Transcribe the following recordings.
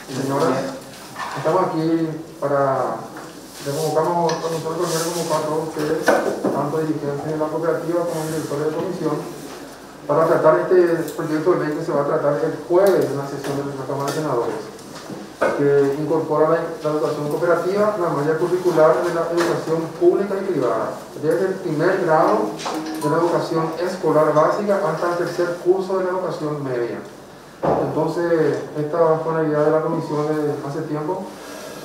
Señoras, estamos aquí para convocamos a nosotros convocar a todos ustedes, tanto dirigentes de la cooperativa como directores de comisión, para tratar este proyecto de ley que se va a tratar el jueves en la sesión de la Cámara de Senadores, que incorpora la educación cooperativa, la malla curricular de la educación pública y privada, desde el primer grado de la educación escolar básica hasta el tercer curso de la educación media. Entonces, esta fue una idea de la comisión de hace tiempo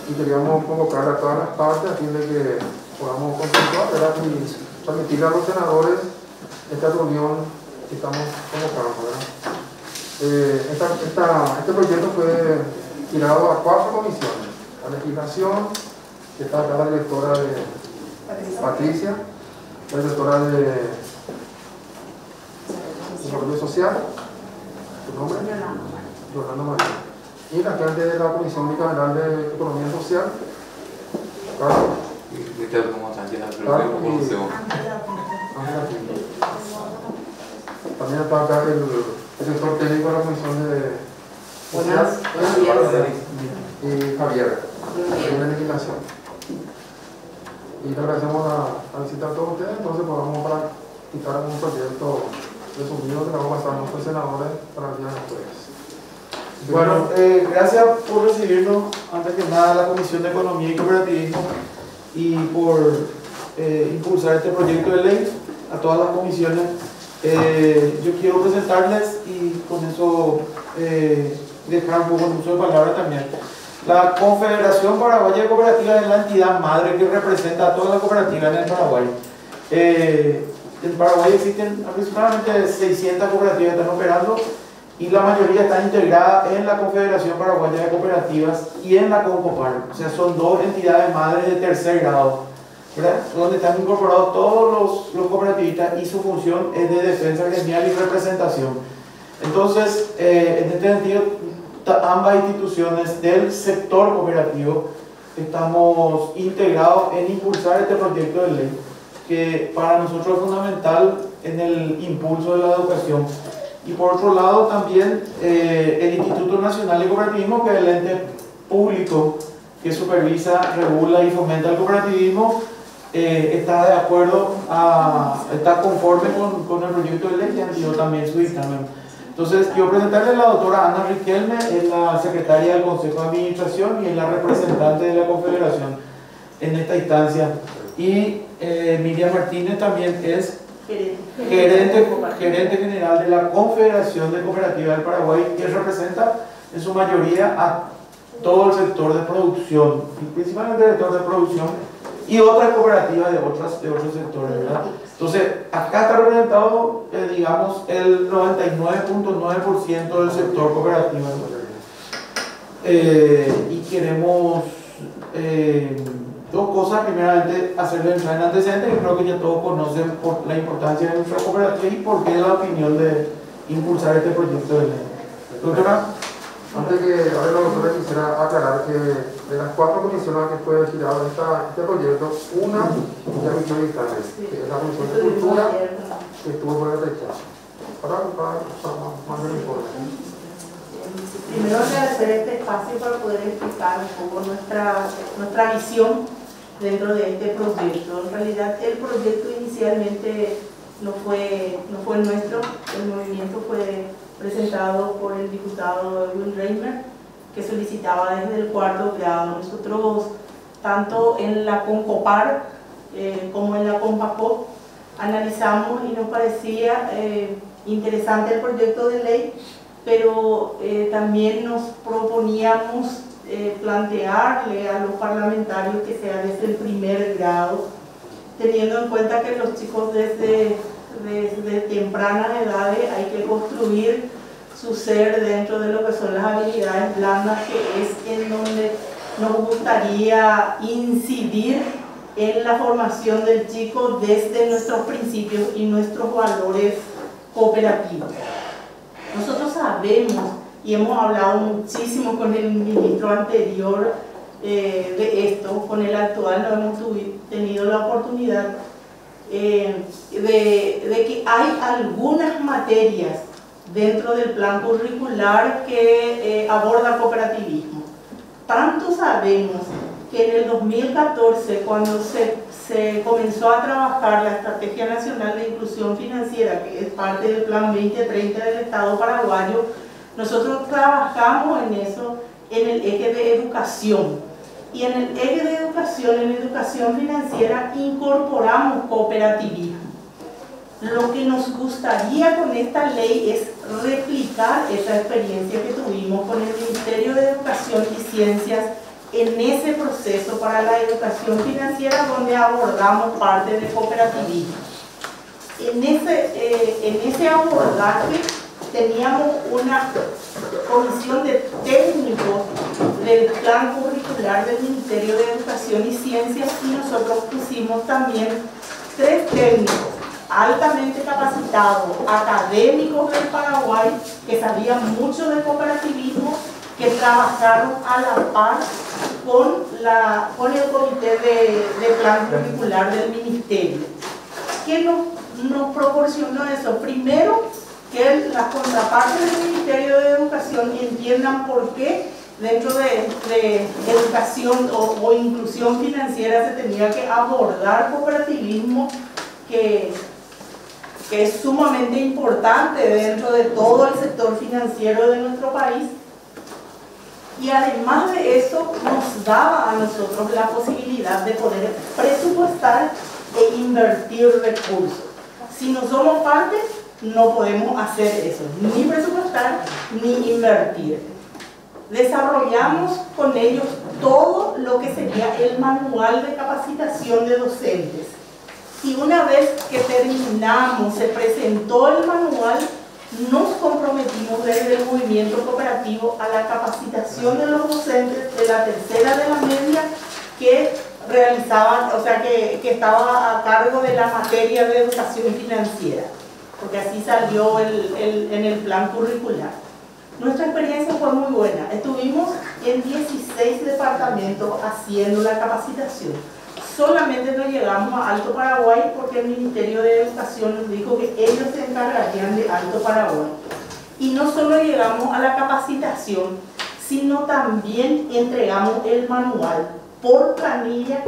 y queríamos convocar a todas las partes a fin de que podamos consensuar y transmitirle a los senadores esta reunión que estamos convocando. Este proyecto fue tirado a 4 comisiones: la legislación, que está acá la directora de Patricia, la directora de Desarrollo Social, ¿su nombre? Yolanda María. Y la alcalde de la Comisión Bicameral de Economía Social, Carlos. También está acá el sector técnico de la Comisión de Social y Javier, de legislación. Y le agradecemos a visitar a todos ustedes, entonces podamos practicar un proyecto resumido que le vamos a pasar a nuestros senadores para el día de jueves. Bueno, gracias por recibirnos, antes que nada, a la Comisión de Economía y Cooperativismo y por impulsar este proyecto de ley, a todas las comisiones. Yo quiero presentarles y con eso dejar un poco el uso de palabras también. La Confederación Paraguaya de Cooperativas es la entidad madre que representa a todas las cooperativas en el Paraguay. En Paraguay existen aproximadamente 600 cooperativas que están operando y la mayoría están integradas en la Confederación Paraguaya de Cooperativas y en la CONCOPAR. O sea, son 2 entidades madres de tercer grado, ¿verdad? Donde están incorporados todos los cooperativistas y su función es de defensa gremial y representación. Entonces, en este sentido, ambas instituciones del sector cooperativo estamos integrados en impulsar este proyecto de ley, que para nosotros es fundamental en el impulso de la educación. Y por otro lado también el Instituto Nacional de Cooperativismo, que es el ente público que supervisa, regula y fomenta el cooperativismo, está de acuerdo, está conforme con el proyecto de ley y envió también su dictamen. Entonces, quiero presentarle a la doctora Ana Riquelme, es la secretaria del Consejo de Administración y es la representante de la Confederación en esta instancia. Y Miriam Martínez también es gerente general de la Confederación de Cooperativas del Paraguay, que representa en su mayoría a todo el sector de producción, principalmente el sector de producción y otras cooperativas de otros sectores, ¿verdad? Entonces, acá está representado, digamos, el 99.9% del sector cooperativo. Y queremos 2 cosas. Primeramente, hacerle entrar en antecedentes, que creo que ya todos conocen por la importancia de nuestra cooperativa y por qué la opinión de impulsar este proyecto de ley. Doctora. Antes que hable la doctora, quisiera aclarar que de las 4 comisiones que fue girado este proyecto, una ya emitió dictamen, que es la Comisión de Cultura, que estuvo por el rechazo. Para más del informe. Primero agradecer este espacio para poder explicar un poco nuestra visión dentro de este proyecto. En realidad el proyecto inicialmente no fue nuestro, el movimiento fue presentado por el diputado Edwin Reimer, que solicitaba desde el 4º grado. Nosotros, tanto en la CONCOPAR como en la CONPACOP, analizamos y nos parecía interesante el proyecto de ley, pero también nos proponíamos plantearle a los parlamentarios que sea desde el primer grado, teniendo en cuenta que los chicos desde tempranas edades hay que construir su ser dentro de lo que son las habilidades blandas, que es en donde nos gustaría incidir en la formación del chico desde nuestros principios y nuestros valores cooperativos. Nosotros sabemos y hemos hablado muchísimo con el ministro anterior de esto, con el actual no hemos tenido la oportunidad de que hay algunas materias dentro del plan curricular que aborda el cooperativismo. Tanto sabemos que en el 2014, cuando se comenzó a trabajar la Estrategia Nacional de Inclusión Financiera, que es parte del Plan 2030 del Estado paraguayo, nosotros trabajamos en eso, en el eje de educación. Y en el eje de educación, en educación financiera, incorporamos cooperativismo. Lo que nos gustaría con esta ley es replicar esa experiencia que tuvimos con el Ministerio de Educación y Ciencias en ese proceso para la educación financiera, donde abordamos parte de cooperativismo. En ese abordaje teníamos una comisión de técnicos del plan curricular del Ministerio de Educación y Ciencias, y nosotros pusimos también 3 técnicos altamente capacitados, académicos del Paraguay, que sabían mucho de cooperativismo, que trabajaron a la par con el comité de plan curricular del ministerio. ¿Qué nos proporcionó eso? Primero, que las contrapartes del Ministerio de Educación entiendan por qué dentro de educación o inclusión financiera se tenía que abordar cooperativismo, que es sumamente importante dentro de todo el sector financiero de nuestro país. Y además de eso, nos daba a nosotros la posibilidad de poder presupuestar e invertir recursos. Si no somos parte, no podemos hacer eso, ni presupuestar ni invertir. Desarrollamos con ellos todo lo que sería el manual de capacitación de docentes. Y una vez que terminamos, se presentó el manual, nos comprometimos desde el movimiento cooperativo a la capacitación de los docentes de la tercera de la media que realizaban, o sea, que estaba a cargo de la materia de educación financiera, porque así salió en el plan curricular. Nuestra experiencia fue muy buena. Estuvimos en 16 departamentos haciendo la capacitación. Solamente no llegamos a Alto Paraguay porque el Ministerio de Educación nos dijo que ellos se encargarían de Alto Paraguay. Y no solo llegamos a la capacitación, sino también entregamos el manual por planilla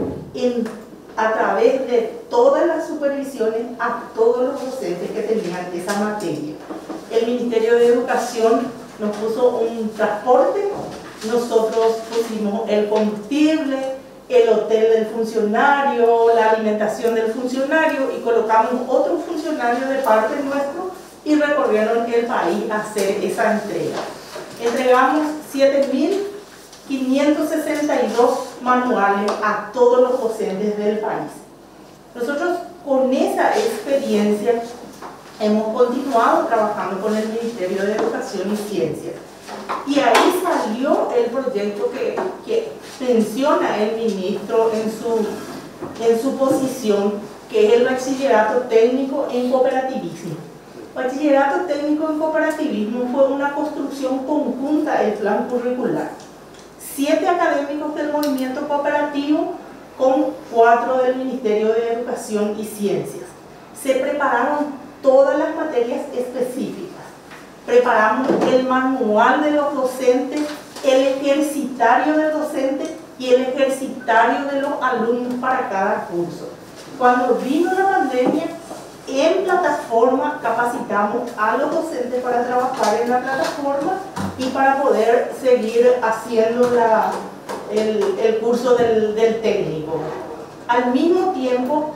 a través de todas las supervisiones a todos los docentes que tenían esa materia. El Ministerio de Educación nos puso un transporte, nosotros pusimos el combustible, el hotel del funcionario, la alimentación del funcionario, y colocamos otros funcionarios de parte nuestro y recorrieron el país a hacer esa entrega. Entregamos 7.562 manuales a todos los docentes del país. Nosotros con esa experiencia hemos continuado trabajando con el Ministerio de Educación y Ciencias. Y ahí salió el proyecto que menciona el ministro en su posición, que es el bachillerato técnico en cooperativismo. Bachillerato técnico en cooperativismo fue una construcción conjunta del plan curricular. 7 académicos del movimiento cooperativo con 4 del Ministerio de Educación y Ciencias. Se prepararon todas las materias específicas. Preparamos el manual de los docentes, el ejercitario del docente y el ejercitario de los alumnos para cada curso. Cuando vino la pandemia, en plataforma capacitamos a los docentes para trabajar en la plataforma y para poder seguir haciendo el curso del técnico. Al mismo tiempo,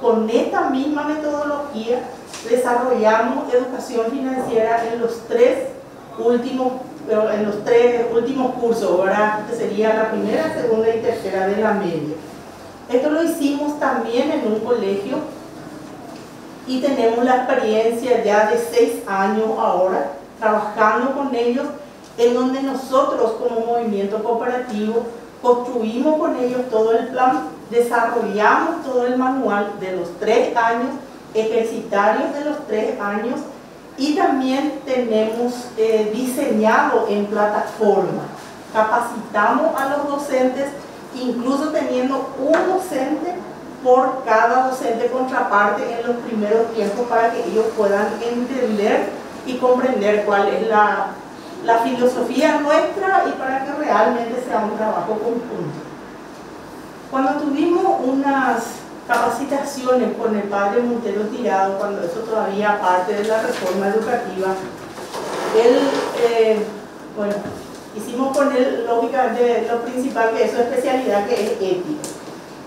con esta misma metodología, desarrollamos educación financiera en los tres últimos cursos, ¿verdad? Que sería la primera, segunda y tercera de la media. Esto lo hicimos también en un colegio y tenemos la experiencia ya de 6 años ahora trabajando con ellos, en donde nosotros como movimiento cooperativo construimos con ellos todo el plan, desarrollamos todo el manual de los 3 años, ejercitarios de los 3 años, y también tenemos diseñado en plataforma. Capacitamos a los docentes, incluso teniendo un docente por cada docente contraparte en los primeros tiempos, para que ellos puedan entender y comprender cuál es la filosofía nuestra y para que realmente sea un trabajo conjunto. Cuando tuvimos unas capacitaciones con el padre Montero Tirado, cuando eso todavía parte de la reforma educativa, él, bueno, hicimos con él lógicamente lo principal, que es su especialidad, que es ética.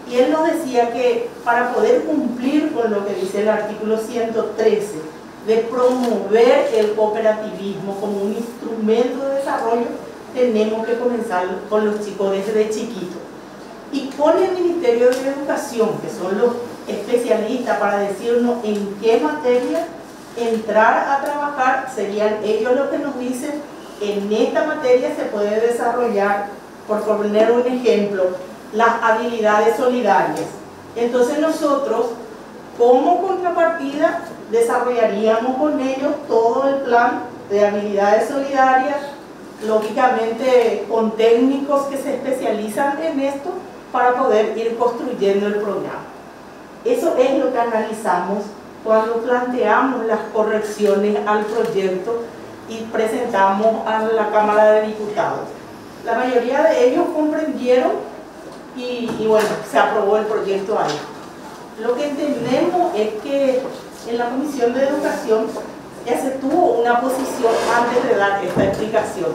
Y él nos decía que para poder cumplir con lo que dice el artículo 113, de promover el cooperativismo como un instrumento de desarrollo, tenemos que comenzar con los chicos desde chiquitos. Y con el Ministerio de Educación, que son los especialistas para decirnos en qué materia entrar a trabajar, serían ellos los que nos dicen: en esta materia se puede desarrollar, por poner un ejemplo, las habilidades solidarias. Entonces nosotros, como contrapartida, desarrollaríamos con ellos todo el plan de habilidades solidarias, lógicamente con técnicos que se especializan en esto, para poder ir construyendo el programa. Eso es lo que analizamos cuando planteamos las correcciones al proyecto y presentamos a la Cámara de Diputados. La mayoría de ellos comprendieron y bueno, se aprobó el proyecto ahí. Lo que entendemos es que en la Comisión de Educación ya se tuvo una posición antes de dar esta explicación.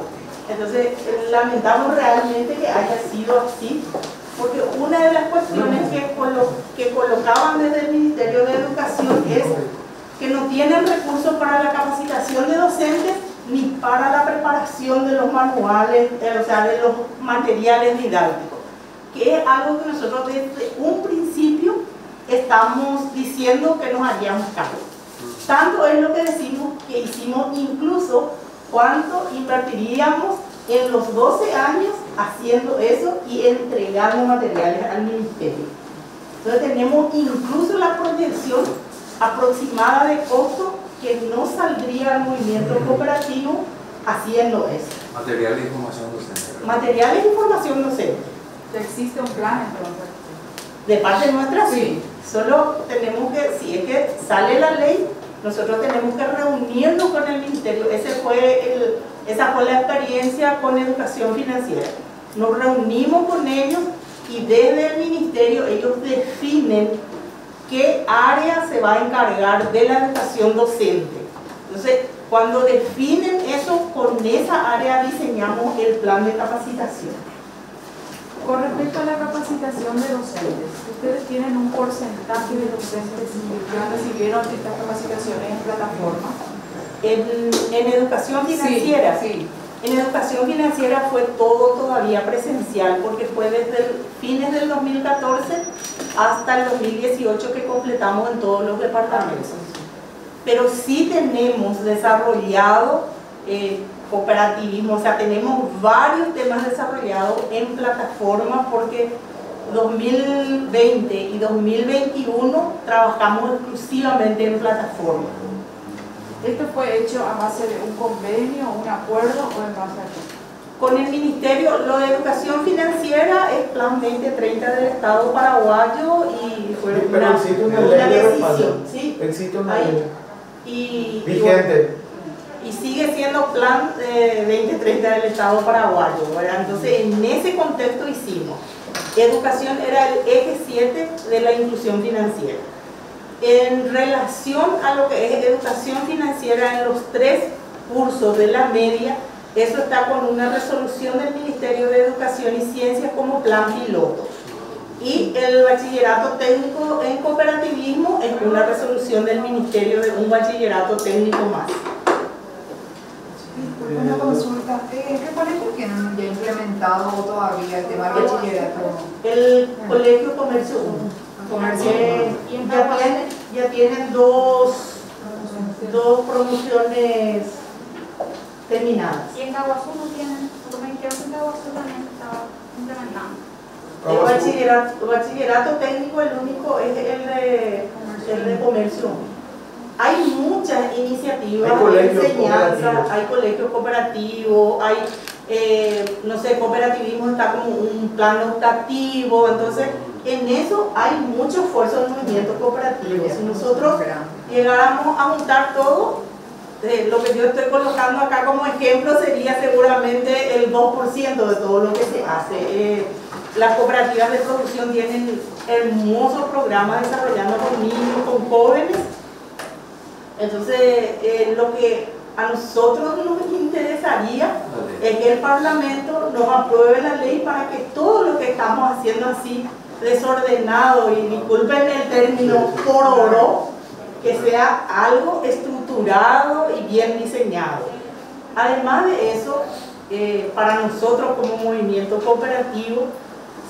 Entonces, lamentamos realmente que haya sido así, porque una de las cuestiones que colocaban desde el Ministerio de Educación es que no tienen recursos para la capacitación de docentes ni para la preparación de los manuales, o sea, de los materiales didácticos, que es algo que nosotros desde un principio estamos diciendo que nos haríamos cargo. Tanto es lo que decimos que hicimos incluso cuánto invertiríamos en los 12 años haciendo eso y entregando materiales al ministerio. Entonces tenemos incluso la proyección aproximada de costo que no saldría al movimiento cooperativo haciendo eso. Material de información docente. Materiales de información docente. ¿Existe un plan entonces? De parte nuestra sí. Sí. Solo tenemos que, si es que sale la ley, nosotros tenemos que reunirnos con el ministerio. Esa fue la experiencia con educación financiera. Nos reunimos con ellos y desde el ministerio ellos definen qué área se va a encargar de la educación docente. Entonces, cuando definen eso, con esa área diseñamos el plan de capacitación. Con respecto a la capacitación de docentes, ¿ustedes tienen un porcentaje de docentes que recibieron estas capacitaciones en plataforma? En educación financiera, sí. En educación financiera fue todo todavía presencial, porque fue desde fines del 2014 hasta el 2018 que completamos en todos los departamentos. Pero sí tenemos desarrollado cooperativismo, o sea, tenemos varios temas desarrollados en plataforma, porque 2020 y 2021 trabajamos exclusivamente en plataforma. ¿Esto fue hecho a base de un convenio, un acuerdo o en base a qué? Con el Ministerio, lo de Educación Financiera es Plan 2030 del Estado paraguayo y fue pero existe una ley de respaldo. ¿Sí? Existe una Ahí. ley vigente. Y sigue siendo Plan 2030 del Estado paraguayo, ¿verdad? Entonces, en ese contexto hicimos. Educación era el eje 7 de la inclusión financiera. En relación a lo que es educación financiera en los 3 cursos de la media, eso está con una resolución del Ministerio de Educación y Ciencias como plan piloto. Y el bachillerato técnico en cooperativismo es una resolución del Ministerio de un bachillerato técnico más. Una consulta, ¿qué colegios tienen ya implementado todavía el tema del bachillerato? El Colegio Comercio 1. Ya tienen dos promociones terminadas. Y en Caguazú no tienen, porque me dijeron que en Caguazú también estaba implementando. El bachillerato técnico, el único es el de comercio. Hay muchas iniciativas de enseñanza, hay colegios cooperativos, hay, no sé, cooperativismo está como un plan optativo, entonces en eso hay mucho esfuerzo en movimientos cooperativos. Si nosotros llegáramos a juntar todo, lo que yo estoy colocando acá como ejemplo sería seguramente el 2% de todo lo que se hace. Las cooperativas de producción tienen hermosos programas desarrollando con niños, con jóvenes. Entonces, lo que a nosotros nos interesaría es que el Parlamento nos apruebe la ley para que todo lo que estamos haciendo así desordenado, y disculpen el término, por oro, que sea algo estructurado y bien diseñado. Además de eso, para nosotros como movimiento cooperativo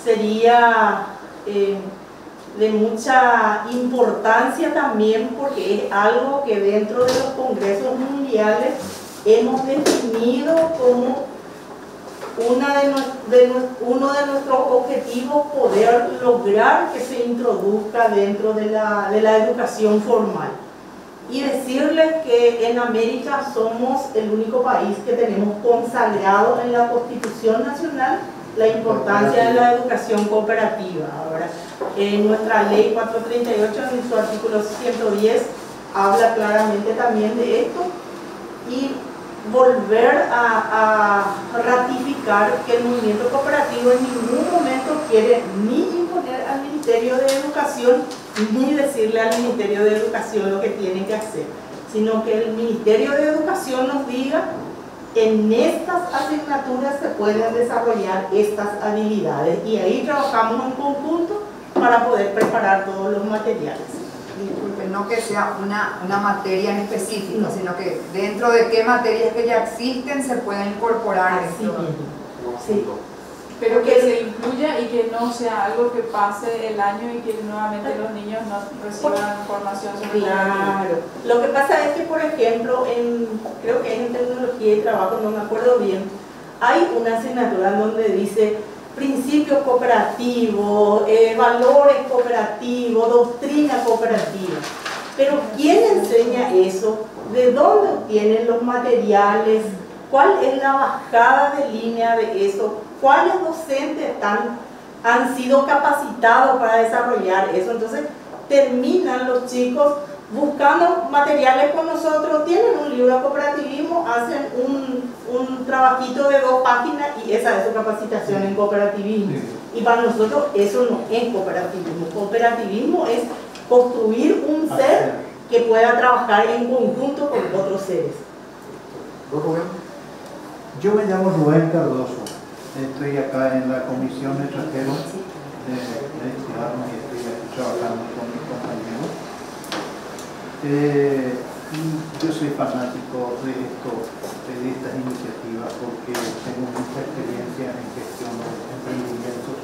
sería de mucha importancia también, porque es algo que dentro de los congresos mundiales hemos definido como uno de nuestros objetivos, poder lograr que se introduzca dentro de la educación formal. Y decirles que en América somos el único país que tenemos consagrado en la Constitución Nacional la importancia de la educación cooperativa. Ahora, nuestra ley 438 en su artículo 110 habla claramente también de esto, y volver a ratificar que el movimiento cooperativo en ningún momento quiere ni imponer al Ministerio de Educación ni decirle al Ministerio de Educación lo que tiene que hacer, sino que el Ministerio de Educación nos diga: en estas asignaturas se pueden desarrollar estas habilidades, y ahí trabajamos en conjunto para poder preparar todos los materiales. Disculpen, no que sea una materia en específico, sino que dentro de qué materias que ya existen se pueden incorporar Así esto. mismo. Sí. Pero que se incluya y que no sea algo que pase el año y que nuevamente los niños no reciban formación sobre Claro. Lo que pasa es que, por ejemplo, creo que es en tecnología y trabajo, no me acuerdo bien, hay una asignatura en donde dice principios cooperativos, valores cooperativos, doctrina cooperativa. Pero ¿quién enseña eso? ¿De dónde obtienen los materiales? ¿Cuál es la bajada de línea de eso? ¿Cuáles docentes han sido capacitados para desarrollar eso? Entonces terminan los chicos buscando materiales con nosotros, tienen un libro de cooperativismo, hacen un trabajito de 2 páginas y esa es su capacitación en cooperativismo. Y para nosotros eso no es cooperativismo. Cooperativismo es construir un ser que pueda trabajar en conjunto con otros seres. Yo me llamo Rubén Cardoso, estoy acá en la Comisión de Extranjeros de Ciudadanos y estoy aquí trabajando con mis compañeros. Yo soy fanático de estas iniciativas porque tengo mucha experiencia en gestión de emprendimientos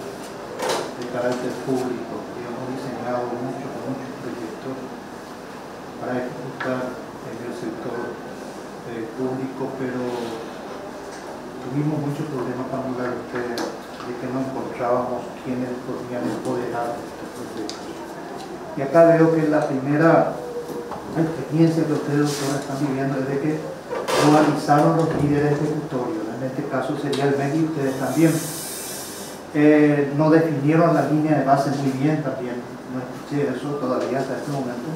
de carácter público y hemos diseñado muchos proyectos para ejecutar en el sector público, pero tuvimos muchos problemas para hablar de que no encontrábamos quienes podían empoderar estos proyectos. Y acá veo que la primera experiencia que ustedes, doctores, están viviendo es de que dualizaron los líderes ejecutorios. En este caso sería el MEC y ustedes también. No definieron la línea de base muy bien también. No escuché eso todavía hasta este momento.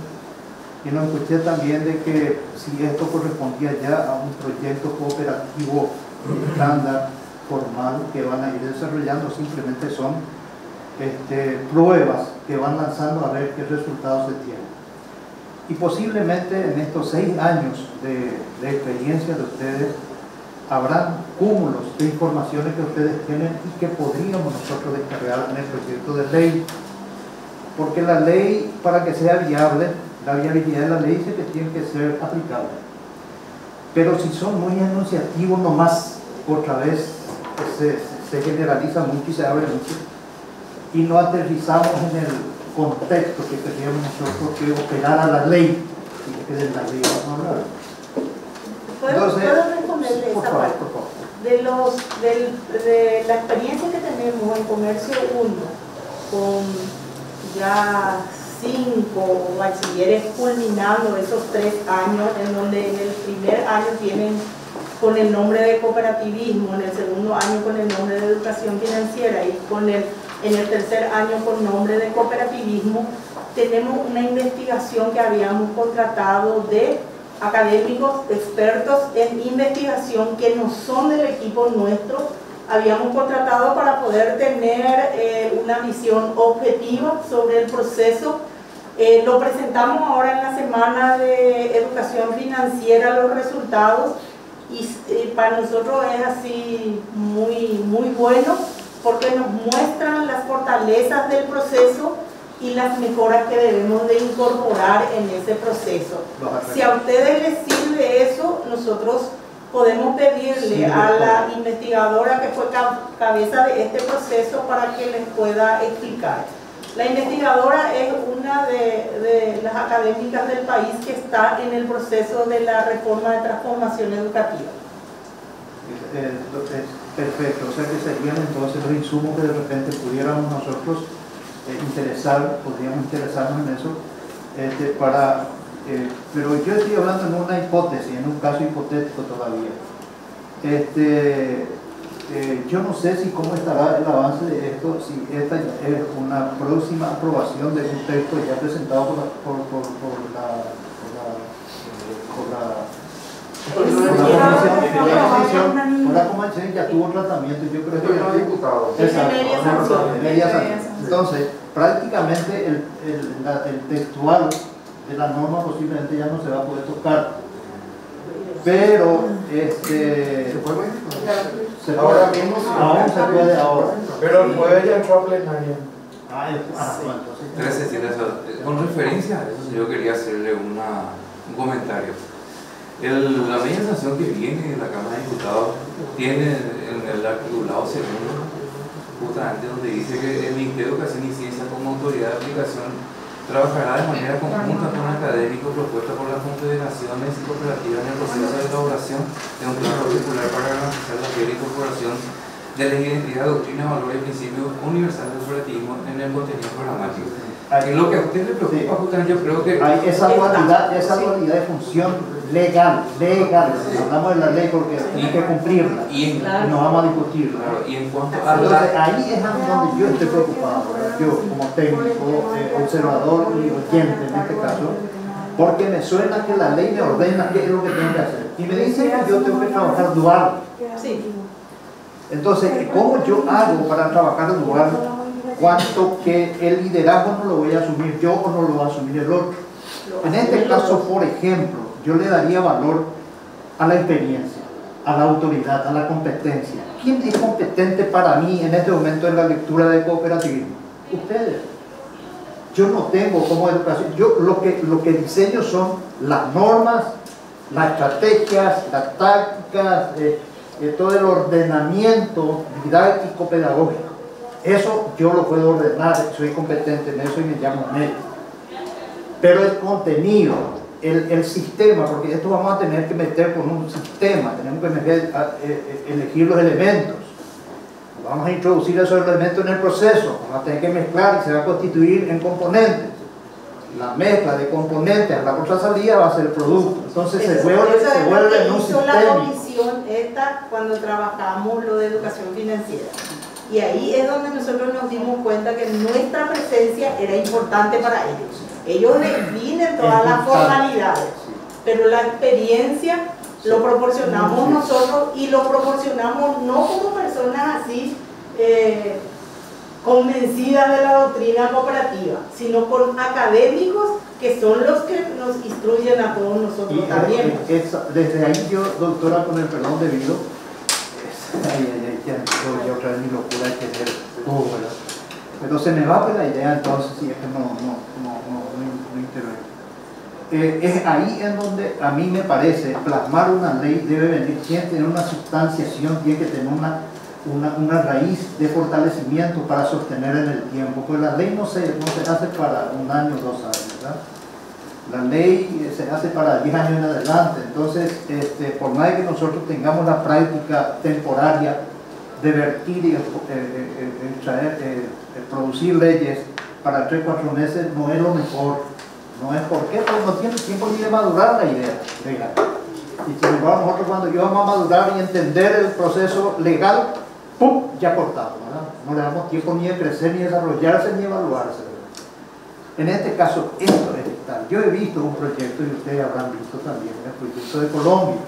Y no escuché también de que si esto correspondía ya a un proyecto cooperativo estándar, formal, que van a ir desarrollando, simplemente son pruebas que van lanzando a ver qué resultados se tienen. Y posiblemente en estos 6 años de experiencia de ustedes habrán cúmulos de informaciones que ustedes tienen y que podríamos nosotros descargar en el proyecto de ley, porque la ley, para que sea viable, la viabilidad de la ley dice que tiene que ser aplicable. Pero si son muy enunciativos nomás, otra vez se generaliza mucho y se abre mucho, y no aterrizamos en el contexto que queríamos nosotros que operara la ley y que de la ley vamos a hablar. ¿Puedo responderle esa parte? Por favor. De la experiencia que tenemos en Comercio 1, con ya 5 bachilleres culminando esos 3 años, en donde en el primer año tienen con el nombre de cooperativismo, en el segundo año con el nombre de educación financiera y en el tercer año con nombre de cooperativismo, tenemos una investigación que habíamos contratado de académicos, expertos en investigación que no son del equipo nuestro, habíamos contratado para poder tener una visión objetiva sobre el proceso. Lo presentamos ahora en la semana de educación financiera, los resultados, y para nosotros es así muy bueno, porque nos muestran las fortalezas del proceso y las mejoras que debemos de incorporar en ese proceso. Si a ustedes les sirve eso, nosotros podemos pedirle a la investigadora que fue cabeza de este proceso para que les pueda explicar. La investigadora es una de las académicas del país que está en el proceso de la reforma de transformación educativa. Perfecto, o sea que serían entonces los insumos que de repente pudiéramos nosotros podríamos interesarnos en eso, pero yo estoy hablando en una hipótesis, en un caso hipotético todavía. Yo no sé si cómo estará el avance de esto, si esta es una próxima aprobación de un texto ya presentado por la comisión, ya tuvo tratamiento. Yo creo que diputado. Entonces, prácticamente el textual de la norma posiblemente ya no se va a poder tocar, pero ahora mismo aún se puede ahora. Pero el jueves ya entró a plenaria. Tres sesiones. Con referencia a eso, yo quería hacerle un comentario. La media sanción que viene de la Cámara de Diputados tiene en el articulado segundo, justamente donde dice que el Ministerio de Educación y Ciencia, como autoridad de aplicación, trabajará de manera conjunta con académicos propuesta por las confederaciones y cooperativas en el proceso de elaboración de un plan particular para garantizar la fiel incorporación de la identidad, doctrina, valores y principios universales del cooperativismo en el contenido programático. En lo que a usted le preocupa, justamente yo creo que hay esa dualidad de función legal, hablamos de la ley porque hay que cumplirla y no vamos a discutirla. Claro, y en cuanto a entonces, ahí es donde yo estoy preocupado, yo como técnico, observador y oyente en este caso, porque me suena que la ley me ordena qué es lo que tengo que hacer y me dice que yo tengo que trabajar dual. Entonces, ¿cómo yo hago para trabajar dual cuanto que el liderazgo no lo voy a asumir yo o no lo va a asumir el otro? En este caso, por ejemplo, yo le daría valor a la experiencia, a la autoridad, a la competencia. ¿Quién es competente para mí en este momento en la lectura de cooperativismo? Ustedes. Yo no tengo como educación, yo lo que diseño son las normas, las estrategias, las tácticas, todo el ordenamiento didáctico pedagógico. Eso yo lo puedo ordenar, soy competente en eso y me llamo médico. Pero el contenido, el sistema, porque esto vamos a tener que meter con un sistema, tenemos que elegir los elementos, vamos a introducir esos elementos en el proceso, vamos a tener que mezclar y se va a constituir en componentes. La mezcla de componentes a la contrasalida va a ser el producto, entonces se vuelve en un sistema. La comisión esta cuando trabajamos lo de educación financiera. Y ahí es donde nosotros nos dimos cuenta que nuestra presencia era importante para ellos. Ellos definen todas las formalidades, pero la experiencia lo proporcionamos nosotros y lo proporcionamos no como personas así convencidas de la doctrina cooperativa, sino con académicos que son los que nos instruyen a todos nosotros también. Desde ahí yo, doctora, con el perdón debido, ya otra vez mi locura de querer todo, ¿verdad? Pero se me va la idea entonces si es que no intervengo. Es ahí en donde a mí me parece plasmar una ley debe venir, tiene que tener una sustanciación, tiene que tener una raíz de fortalecimiento para sostener en el tiempo, pues la ley no se hace para un año o 2 años, ¿verdad? La ley se hace para 10 años en adelante, entonces por más que nosotros tengamos la práctica temporaria de vertir y producir leyes para 3 o 4 meses no es lo mejor, no es porque no tiene tiempo ni de madurar la idea legal. Y sin embargo nosotros cuando vamos a madurar y entender el proceso legal, ¡pum!, ya cortado, ¿verdad? No le damos tiempo ni de crecer, ni desarrollarse, ni evaluarse, ¿verdad? En este caso esto es tal. Yo he visto un proyecto, y ustedes habrán visto también, el proyecto de Colombia.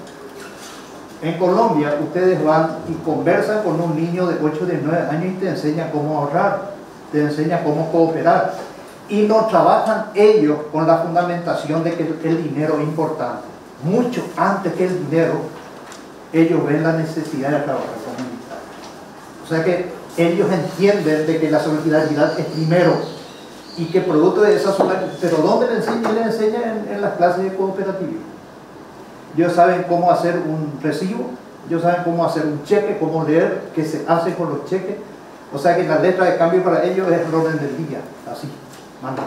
En Colombia ustedes van y conversan con un niño de 8 de 9 años y te enseñan cómo ahorrar, te enseñan cómo cooperar. Y no trabajan ellos con la fundamentación de que el dinero es importante. Mucho antes que el dinero, ellos ven la necesidad de trabajar comunitario. O sea que ellos entienden de que la solidaridad es primero y que producto de esa solidaridad, pero ¿dónde le enseñan? Les enseñan en las clases de cooperativismo. Ellos saben cómo hacer un recibo, ellos saben cómo hacer un cheque, cómo leer, qué se hace con los cheques. O sea que la letra de cambio para ellos es el orden del día, así, manda.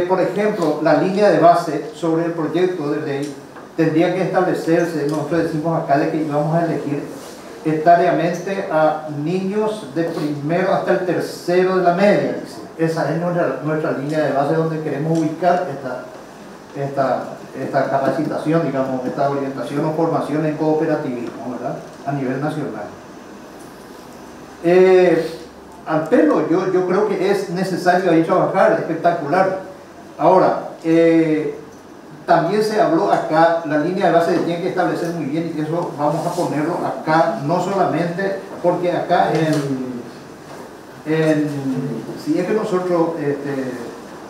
Por ejemplo, la línea de base sobre el proyecto de ley tendría que establecerse, nosotros decimos acá de que íbamos a elegir etariamente a niños de primero hasta el tercero de la media, dice. Esa es nuestra línea de base donde queremos ubicar esta capacitación, digamos, esta orientación o formación en cooperativismo, ¿verdad? A nivel nacional. Al pelo, yo creo que es necesario ahí trabajar, espectacular. Ahora, también se habló acá, la línea de base tiene que establecer muy bien, y eso vamos a ponerlo acá, no solamente porque acá si es que nosotros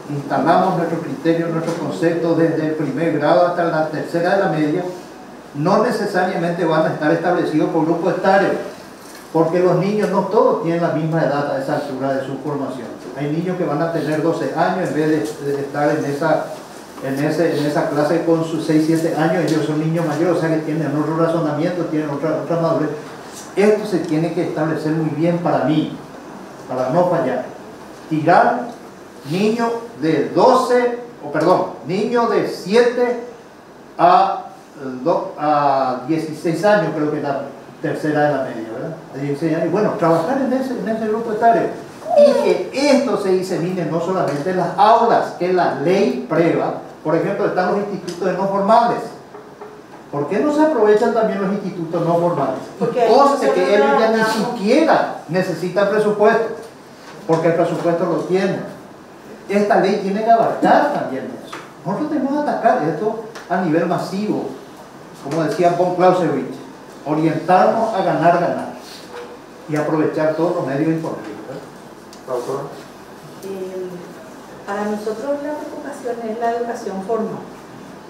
instalamos nuestro criterio, nuestro concepto desde el primer grado hasta la tercera de la media, no necesariamente van a estar establecidos por grupos etarios, porque los niños no todos tienen la misma edad a esa altura de su formación. Hay niños que van a tener 12 años en vez de estar en esa clase con sus 6, 7 años, ellos son niños mayores, o sea que tienen otro razonamiento, tienen otra madurez. Esto se tiene que establecer muy bien para mí, para no fallar. Tirar niños de 7 a 16 años, creo que es la tercera de la media, ¿verdad? De 16 años. Bueno, trabajar en ese grupo etario. Y que esto se disemine no solamente en las aulas, que la ley prueba. Por ejemplo, están los institutos de no formales. ¿Por qué no se aprovechan también los institutos no formales? Cosa que ellos ya ni siquiera necesitan presupuesto, porque el presupuesto lo tienen. Esta ley tiene que abarcar también eso. Nosotros tenemos que atacar esto a nivel masivo, como decía von Clausewitz, orientarnos a ganar y aprovechar todos los medios disponibles. Para nosotros la preocupación es la educación formal,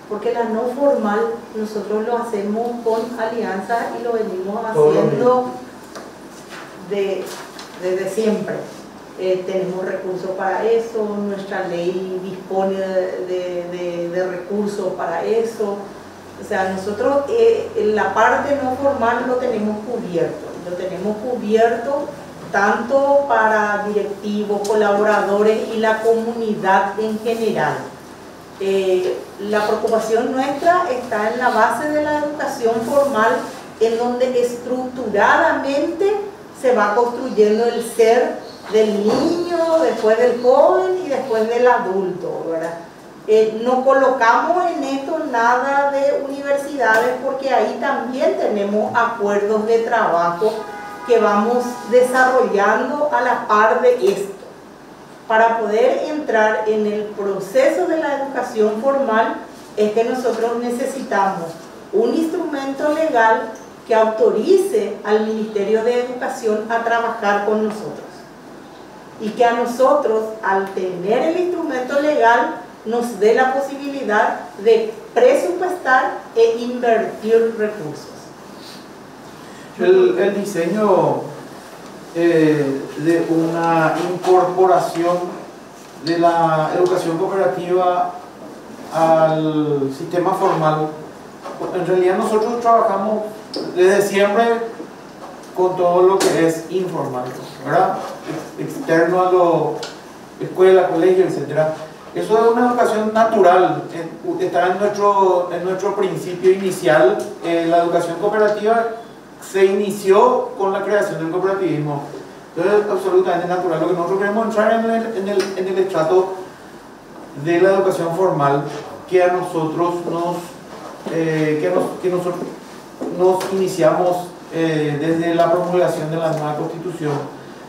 porque la no formal nosotros lo hacemos con alianza y lo venimos haciendo desde siempre. Tenemos recursos para eso, nuestra ley dispone de recursos para eso. O sea, nosotros en la parte no formal lo tenemos cubierto tanto para directivos, colaboradores y la comunidad en general. La preocupación nuestra está en la base de la educación formal, en donde estructuradamente se va construyendo el ser del niño, después del joven y después del adulto, ¿verdad? No colocamos en esto nada de universidades, porque ahí también tenemos acuerdos de trabajo que vamos desarrollando a la par de esto. Para poder entrar en el proceso de la educación formal es que nosotros necesitamos un instrumento legal que autorice al Ministerio de Educación a trabajar con nosotros. Y que a nosotros, al tener el instrumento legal, nos dé la posibilidad de presupuestar e invertir recursos. El diseño de una incorporación de la educación cooperativa al sistema formal, en realidad nosotros trabajamos desde siempre con todo lo que es informal, ¿verdad? Externo a lo escuela, colegio, etc. Eso es una educación natural, está en nuestro principio inicial. La educación cooperativa se inició con la creación del cooperativismo. Entonces es absolutamente natural. Lo que nosotros queremos entrar en el estrato de la educación formal, que a nosotros nos iniciamos desde la promulgación de la nueva Constitución.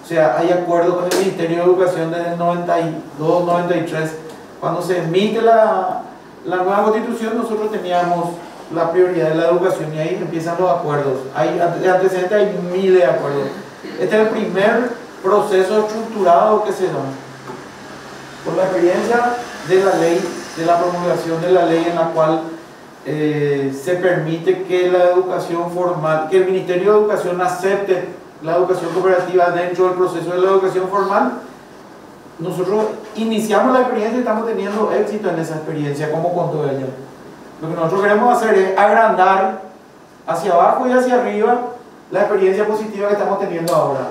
O sea, hay acuerdo con el Ministerio de Educación desde el 92-93 cuando se emite la nueva constitución, nosotros teníamos la prioridad de la educación y ahí empiezan los acuerdos. De antecedentes hay miles de acuerdos. Este es el primer proceso estructurado que se da. Por la experiencia de la ley, de la promulgación de la ley en la cual se permite que la educación formal, que el Ministerio de Educación acepte la educación cooperativa dentro del proceso de la educación formal, nosotros iniciamos la experiencia y estamos teniendo éxito en esa experiencia, como contó ella. Lo que nosotros queremos hacer es agrandar hacia abajo y hacia arriba la experiencia positiva que estamos teniendo ahora.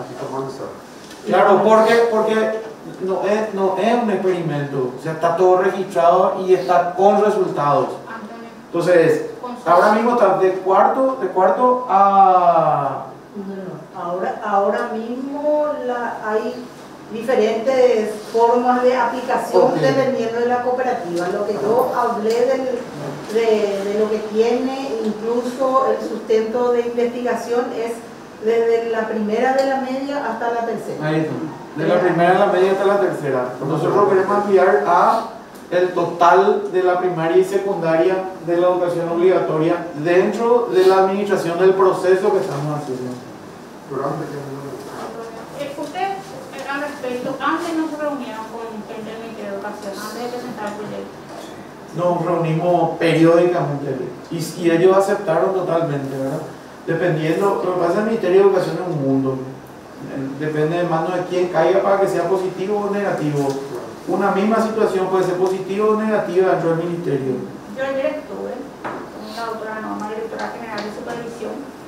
Claro, porque no es un experimento, o sea, está todo registrado y está con resultados. Entonces, ahora mismo está de cuarto a... Ahora mismo hay diferentes formas de aplicación dependiendo de la cooperativa. Lo que yo hablé de lo que tiene incluso el sustento de investigación es desde la primera de la media hasta la tercera. Ahí está. De la primera de la media hasta la tercera. Nosotros queremos ampliar a el total de la primaria y secundaria de la educación obligatoria dentro de la administración del proceso que estamos haciendo. Usted, al respecto, antes no se reunieron con gente del Ministerio de Educación, antes de presentar el proyecto. Nos reunimos periódicamente y ellos aceptaron totalmente, ¿verdad? Dependiendo, lo que pasa en el Ministerio de Educación es un mundo. Depende de mano de quién caiga para que sea positivo o negativo. Una misma situación puede ser positiva o negativa dentro del ministerio. Yo ayer estuve con la doctora Norma, directora general de supervisión,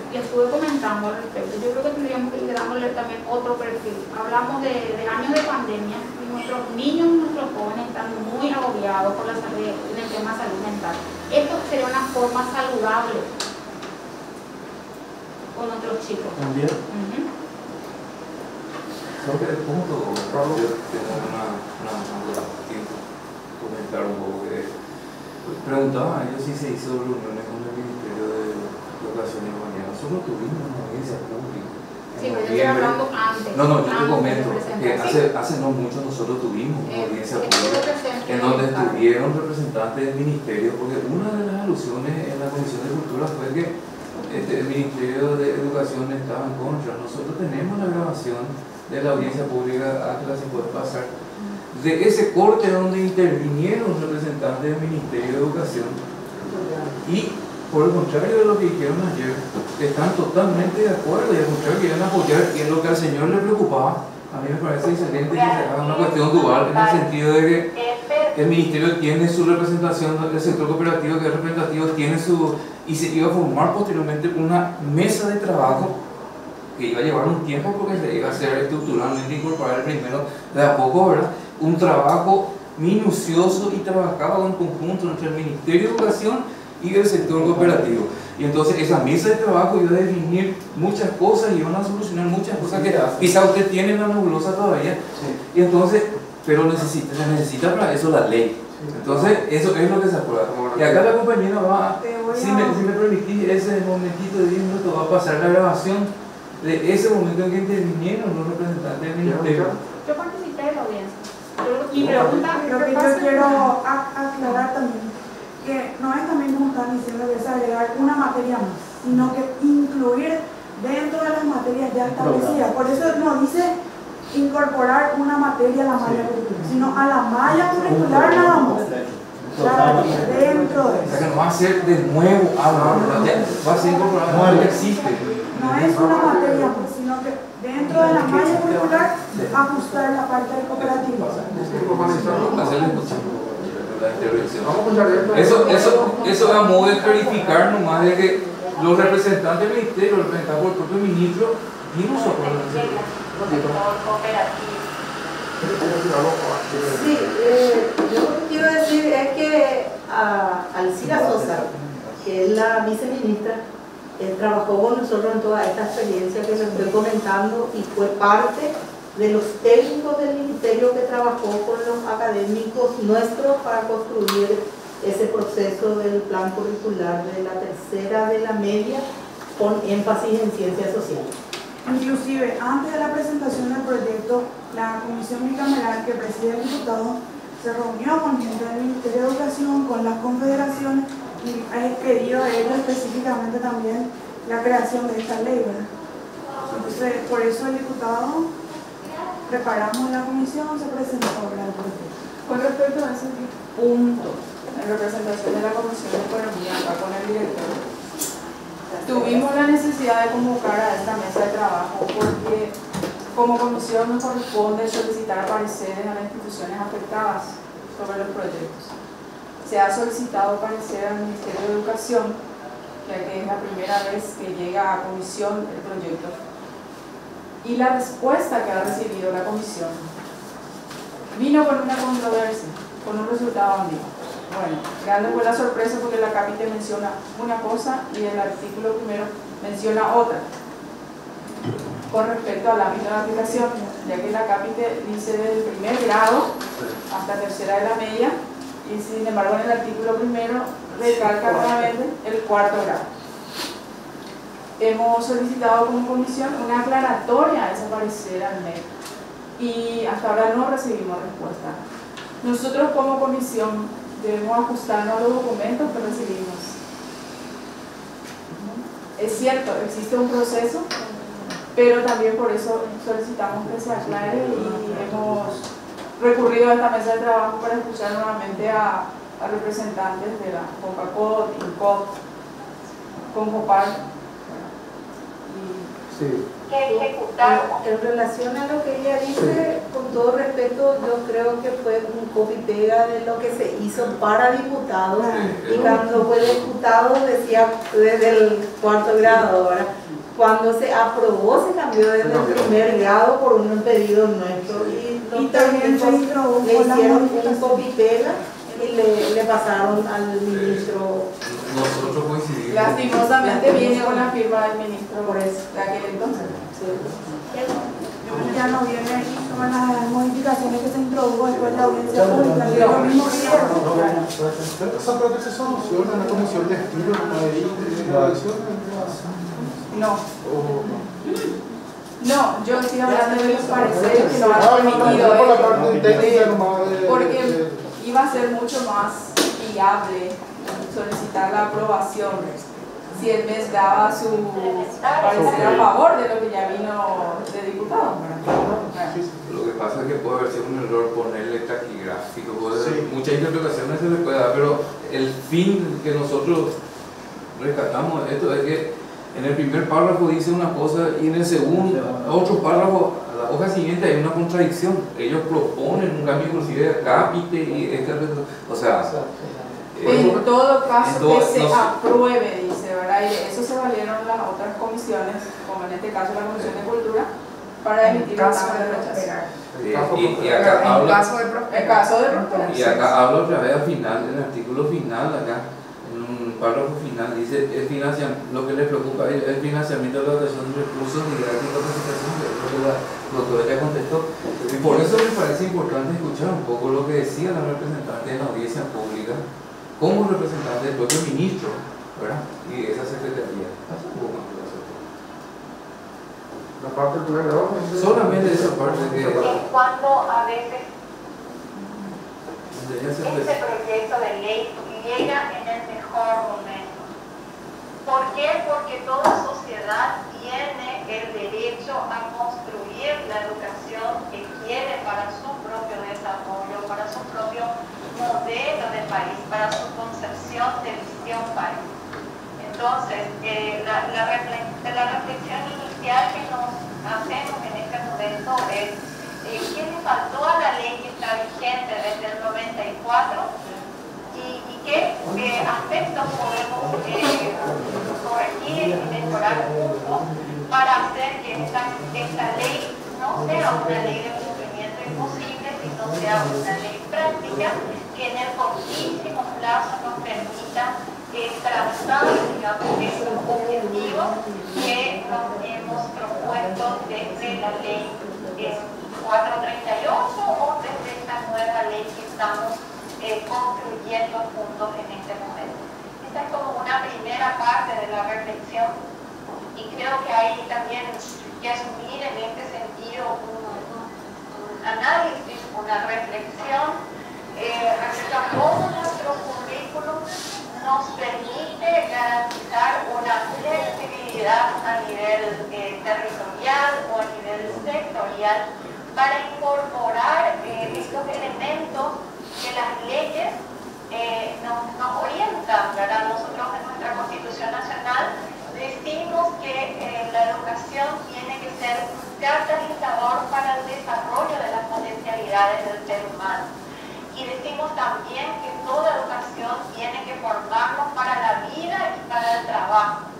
y estuve comentando al respecto. Yo creo que tendríamos que ir dándole también otro perfil. Hablamos de años de pandemia y nuestros niños y nuestros jóvenes están muy agobiados por la salud, en el tema de salud mental. Esto sería una forma saludable con nuestros chicos. ¿También? Sobre el punto, yo tengo comentar un poco que preguntaba yo si se hizo reuniones con el Ministerio de Educación y Humanidad. Nosotros tuvimos una audiencia pública. Sí, pero yo estoy hablando antes. No, yo te comento que hace no mucho nosotros tuvimos una audiencia pública en donde estuvieron representantes del Ministerio, porque una de las alusiones en la Comisión de Cultura fue que el Ministerio de Educación estaba en contra. Nosotros tenemos la grabación de la audiencia pública, Ángela, si puede pasar, de ese corte donde intervinieron representantes del Ministerio de Educación y, por el contrario de lo que dijeron ayer, están totalmente de acuerdo y al contrario quieren apoyar, y en lo que al señor le preocupaba. A mí me parece excelente que se haga una cuestión dual en el sentido de que el Ministerio tiene su representación del sector cooperativo, que es representativo, tiene su, y se iba a formar posteriormente una mesa de trabajo que iba a llevar un tiempo porque se iba a hacer estructuralmente incorporar primero de a poco, ¿verdad? Un trabajo minucioso y trabajado en conjunto entre el Ministerio de Educación y el sector cooperativo. Y entonces esa mesa de trabajo iba a definir muchas cosas y iban a solucionar muchas cosas que quizá usted tiene en la nebulosa todavía. Y entonces, pero se necesita para eso la ley. Entonces, eso es lo que se aprueba. Y acá la compañera va, si me permitís, ese momentito de 10 minutos va a pasar la grabación de ese momento en que intervinieron los representantes del Ministerio. Yo participé de la audiencia. Mi pregunta, lo que yo quiero aclarar también, que no es también como están diciendo que es agregar una materia más, sino que incluir dentro de las materias ya establecidas. Por eso no dice incorporar una materia a la malla curricular, sino a la malla curricular nada más. Claro, dentro de eso. O sea que no va a ser de nuevo algo, va a ser incorporado, no existe. No es una materia más, sino que dentro de la malla curricular ajustar la parte del cooperativo. Eso a modo de verificar nomás de que los representantes del Ministerio, representados por el propio ministro, dieron su acuerdo. Sí, yo lo que quiero decir es que Alcira Sosa, que es la viceministra, trabajó con nosotros en toda esta experiencia que les estoy comentando y fue parte de los técnicos del ministerio que trabajó con los académicos nuestros para construir ese proceso del plan curricular de la tercera de la media con énfasis en ciencias sociales. Inclusive, antes de la presentación del proyecto, la comisión bicameral que preside el diputado se reunió con gente del Ministerio de Educación, con las confederaciones, y ha querido ellos específicamente también la creación de esta ley, ¿verdad? Entonces, por eso el diputado preparamos la comisión, se presentó el proyecto. Con respecto a ese punto, en representación de la Comisión de Economía, acá con el director, tuvimos la necesidad de convocar a esta mesa de trabajo porque como comisión nos corresponde solicitar pareceres a las instituciones afectadas sobre los proyectos. Se ha solicitado parecer al Ministerio de Educación, ya que es la primera vez que llega a comisión el proyecto. Y la respuesta que ha recibido la comisión vino con una controversia, con un resultado ambiguo. Bueno, grande fue la sorpresa porque la CAPITE menciona una cosa y el artículo primero menciona otra con respecto al ámbito de aplicación, ya que la CAPITE dice del primer grado hasta tercera de la media y sin embargo en el artículo primero recalca nuevamente el cuarto grado. Hemos solicitado como comisión una aclaratoria a ese parecer al MEC y hasta ahora no recibimos respuesta. Nosotros como comisión debemos ajustarnos a los documentos que recibimos. Es cierto, existe un proceso, pero también por eso solicitamos que se aclare y hemos recurrido a esta mesa de trabajo para escuchar nuevamente a representantes de la CONCACOT, INCOP, CONCOPAR. Sí. En relación a lo que ella dice, con todo respeto, yo creo que fue un copy-pega de lo que se hizo para diputados. Y cuando fue diputado decía desde el cuarto grado. Ahora, cuando se aprobó, se cambió desde el primer grado por un pedido nuestro. Y también le hicieron un copy-pega y le pasaron al ministro. Nosotros coincidimos. Lastimosamente viene con la firma del ministro Por eso. de aquel entonces. Ya no viene aquí con las modificaciones que se introdujo después de la audiencia pública, que lo mismo que Esa parte se soluciona en la comisión de estilo, No, yo estoy hablando de los pareceres que nos han permitido porque iba a ser mucho más viable solicitar la aprobación si el MES daba su parecer a favor de lo que ya vino de diputado. Lo que pasa es que puede haber sido un error ponerle taquigráfico, muchas interpretaciones se le puede dar, pero el fin que nosotros rescatamos de esto es que en el primer párrafo dice una cosa y en el segundo, otro párrafo, a la hoja siguiente hay una contradicción. Ellos proponen un cambio inclusive de CAPITE y o sea, en todo caso que se apruebe, dice, ¿verdad? Y de eso se valieron las otras comisiones, como en este caso la Comisión de Cultura, para emitir un caso de rechazo. Y acá habla, el caso de prosperar. y acá habla otra vez al final, en el artículo final, acá, en un párrafo final, dice lo que les preocupa es el financiamiento de la dotación de recursos y gratis capacitación, que es lo que la doctora ya contestó. Y por eso me parece importante escuchar un poco lo que decía la representante de la audiencia pública, como representante del propio ministro, ¿verdad? Y esa secretaría. La parte del primer grado. Solamente esa parte que. Cuando a veces este proyecto de ley llega en el mejor momento. ¿Por qué? Porque toda sociedad tiene el derecho a construir la educación que quiere para su propio desarrollo, para su propio modelo de país, para su concepción de visión país. Entonces, la reflexión inicial que nos hacemos en este momento es qué le faltó a la ley que está vigente desde el 94 y qué aspectos podemos corregir y mejorar juntos para hacer que esta ley no sea una ley de cumplimiento imposible, sino sea una ley práctica que en el cortísimo plazo nos permita trazar, digamos, esos objetivos que nos hemos propuesto desde la ley 438 o desde esta nueva ley que estamos construyendo juntos en este momento. Esta es como una primera parte de la reflexión y creo que hay también que asumir en este sentido un análisis, una reflexión todo nuestro currículum nos permite garantizar una flexibilidad a nivel territorial o a nivel sectorial para incorporar estos elementos que las leyes nos orientan, ¿verdad? Nosotros en nuestra Constitución Nacional decimos que la educación tiene que ser un catalizador para el desarrollo de las potencialidades del ser humano. Y decimos también que toda educación tiene que formarnos para la vida y para el trabajo.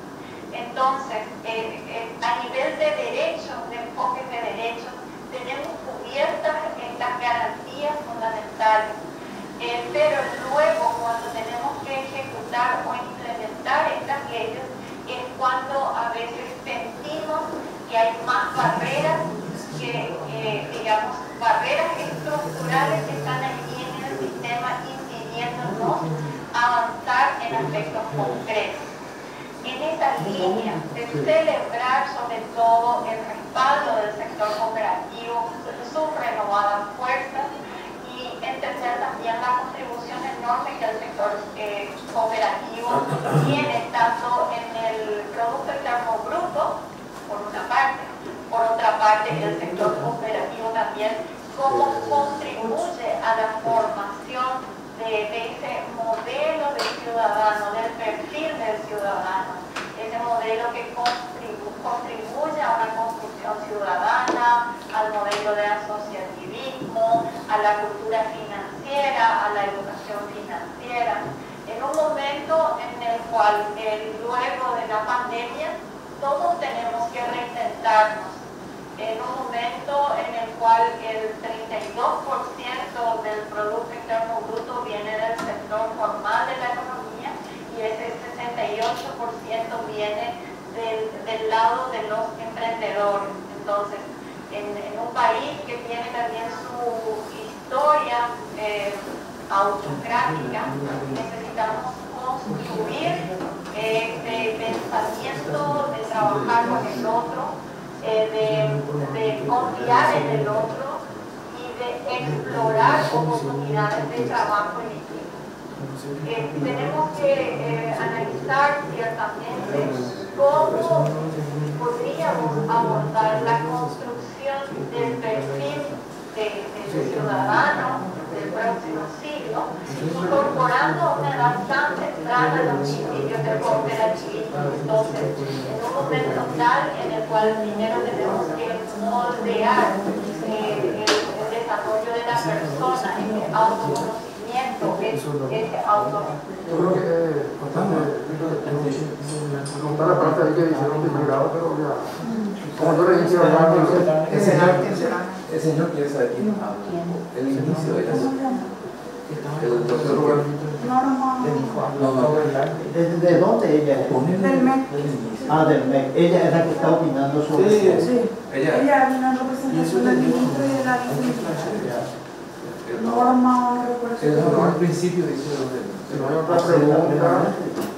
Entonces, a nivel de derechos, de enfoques de derechos, tenemos cubiertas estas garantías fundamentales. Pero luego, cuando tenemos que ejecutar o implementar estas leyes, es cuando a veces sentimos que hay más barreras, digamos, barreras estructurales que están allí en el sistema impidiéndonos avanzar en aspectos concretos. En esa línea de celebrar sobre todo el respaldo del sector cooperativo, su renovada fuerza, y entender también la contribución enorme que el sector cooperativo tiene tanto en el Producto Interno Bruto, por una parte, por otra parte el sector cooperativo también cómo contribuye a la formación de ese modelo de ciudadano, del perfil del ciudadano, ese modelo que contribuye a una construcción ciudadana, al modelo de asociativismo, a la cultura financiera, a la educación financiera, en un momento en el cual luego de la pandemia todos tenemos que reinventarnos, en un momento en el cual el 32% del Producto Interno Bruto viene del sector formal de la economía y ese 68% viene del lado de los emprendedores. Entonces, en un país que tiene también su historia autocrática, necesitamos construir este pensamiento de trabajar con el otro, de confiar en el otro y de explorar oportunidades de trabajo en equipo. Tenemos que analizar ciertamente cómo podríamos abordar la construcción del perfil del ciudadano del próximo siglo, incorporando una edad tan temprana los principios del cooperativismo. Entonces, en un momento tal en el cual primero tenemos que moldear el desarrollo de la persona, ese autoconocimiento, ese Yo creo que contar la parte ahí que hicieron primer grado, pero ya, como yo le dije, el señor quiere saber quién habla. El inicio de el doctor Rubén. ¿De dónde ella es? Del MEC. Ah, del MEC. Ella es la que está opinando sobre eso. Sí. Ella vino en representación del ministro y de la viceministra. Norma, no recuerdo. Al principio dice si no hay otra pregunta,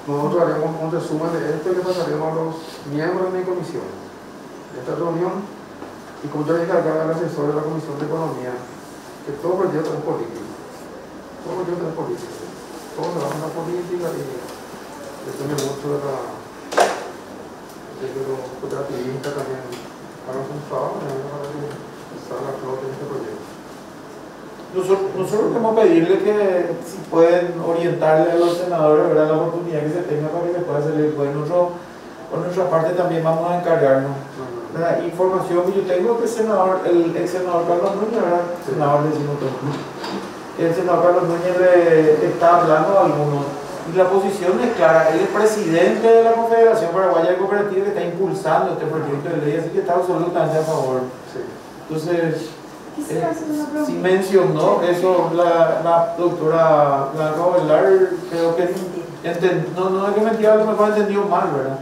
nosotros haremos un resumen de esto y le pasaremos a los miembros de mi comisión de esta reunión. Y como yo dije acá al asesor de la Comisión de Economía, que todo proyecto es político. Todo proyecto es político. Todo se va a una política y depende mucho de los cooperativistas también hagan su trabajo para que salga a flote este proyecto. Nosotros queremos pedirle que si pueden orientarle a los senadores, ¿verdad?, la oportunidad que se tenga para que les pueda salir. Pues por nuestra parte también vamos a encargarnos. La información que yo tengo que el ex senador Carlos Núñez, ¿verdad? Senador decimos todo. El senador Carlos Núñez le está hablando a algunos. Y la posición es clara, él es presidente de la Confederación Paraguaya de Cooperativas que está impulsando este proyecto de ley, así que está absolutamente a favor. Entonces, si mencionó eso la doctora Blanca Velar, creo que no es que mentira, a lo mejor entendió mal, ¿verdad?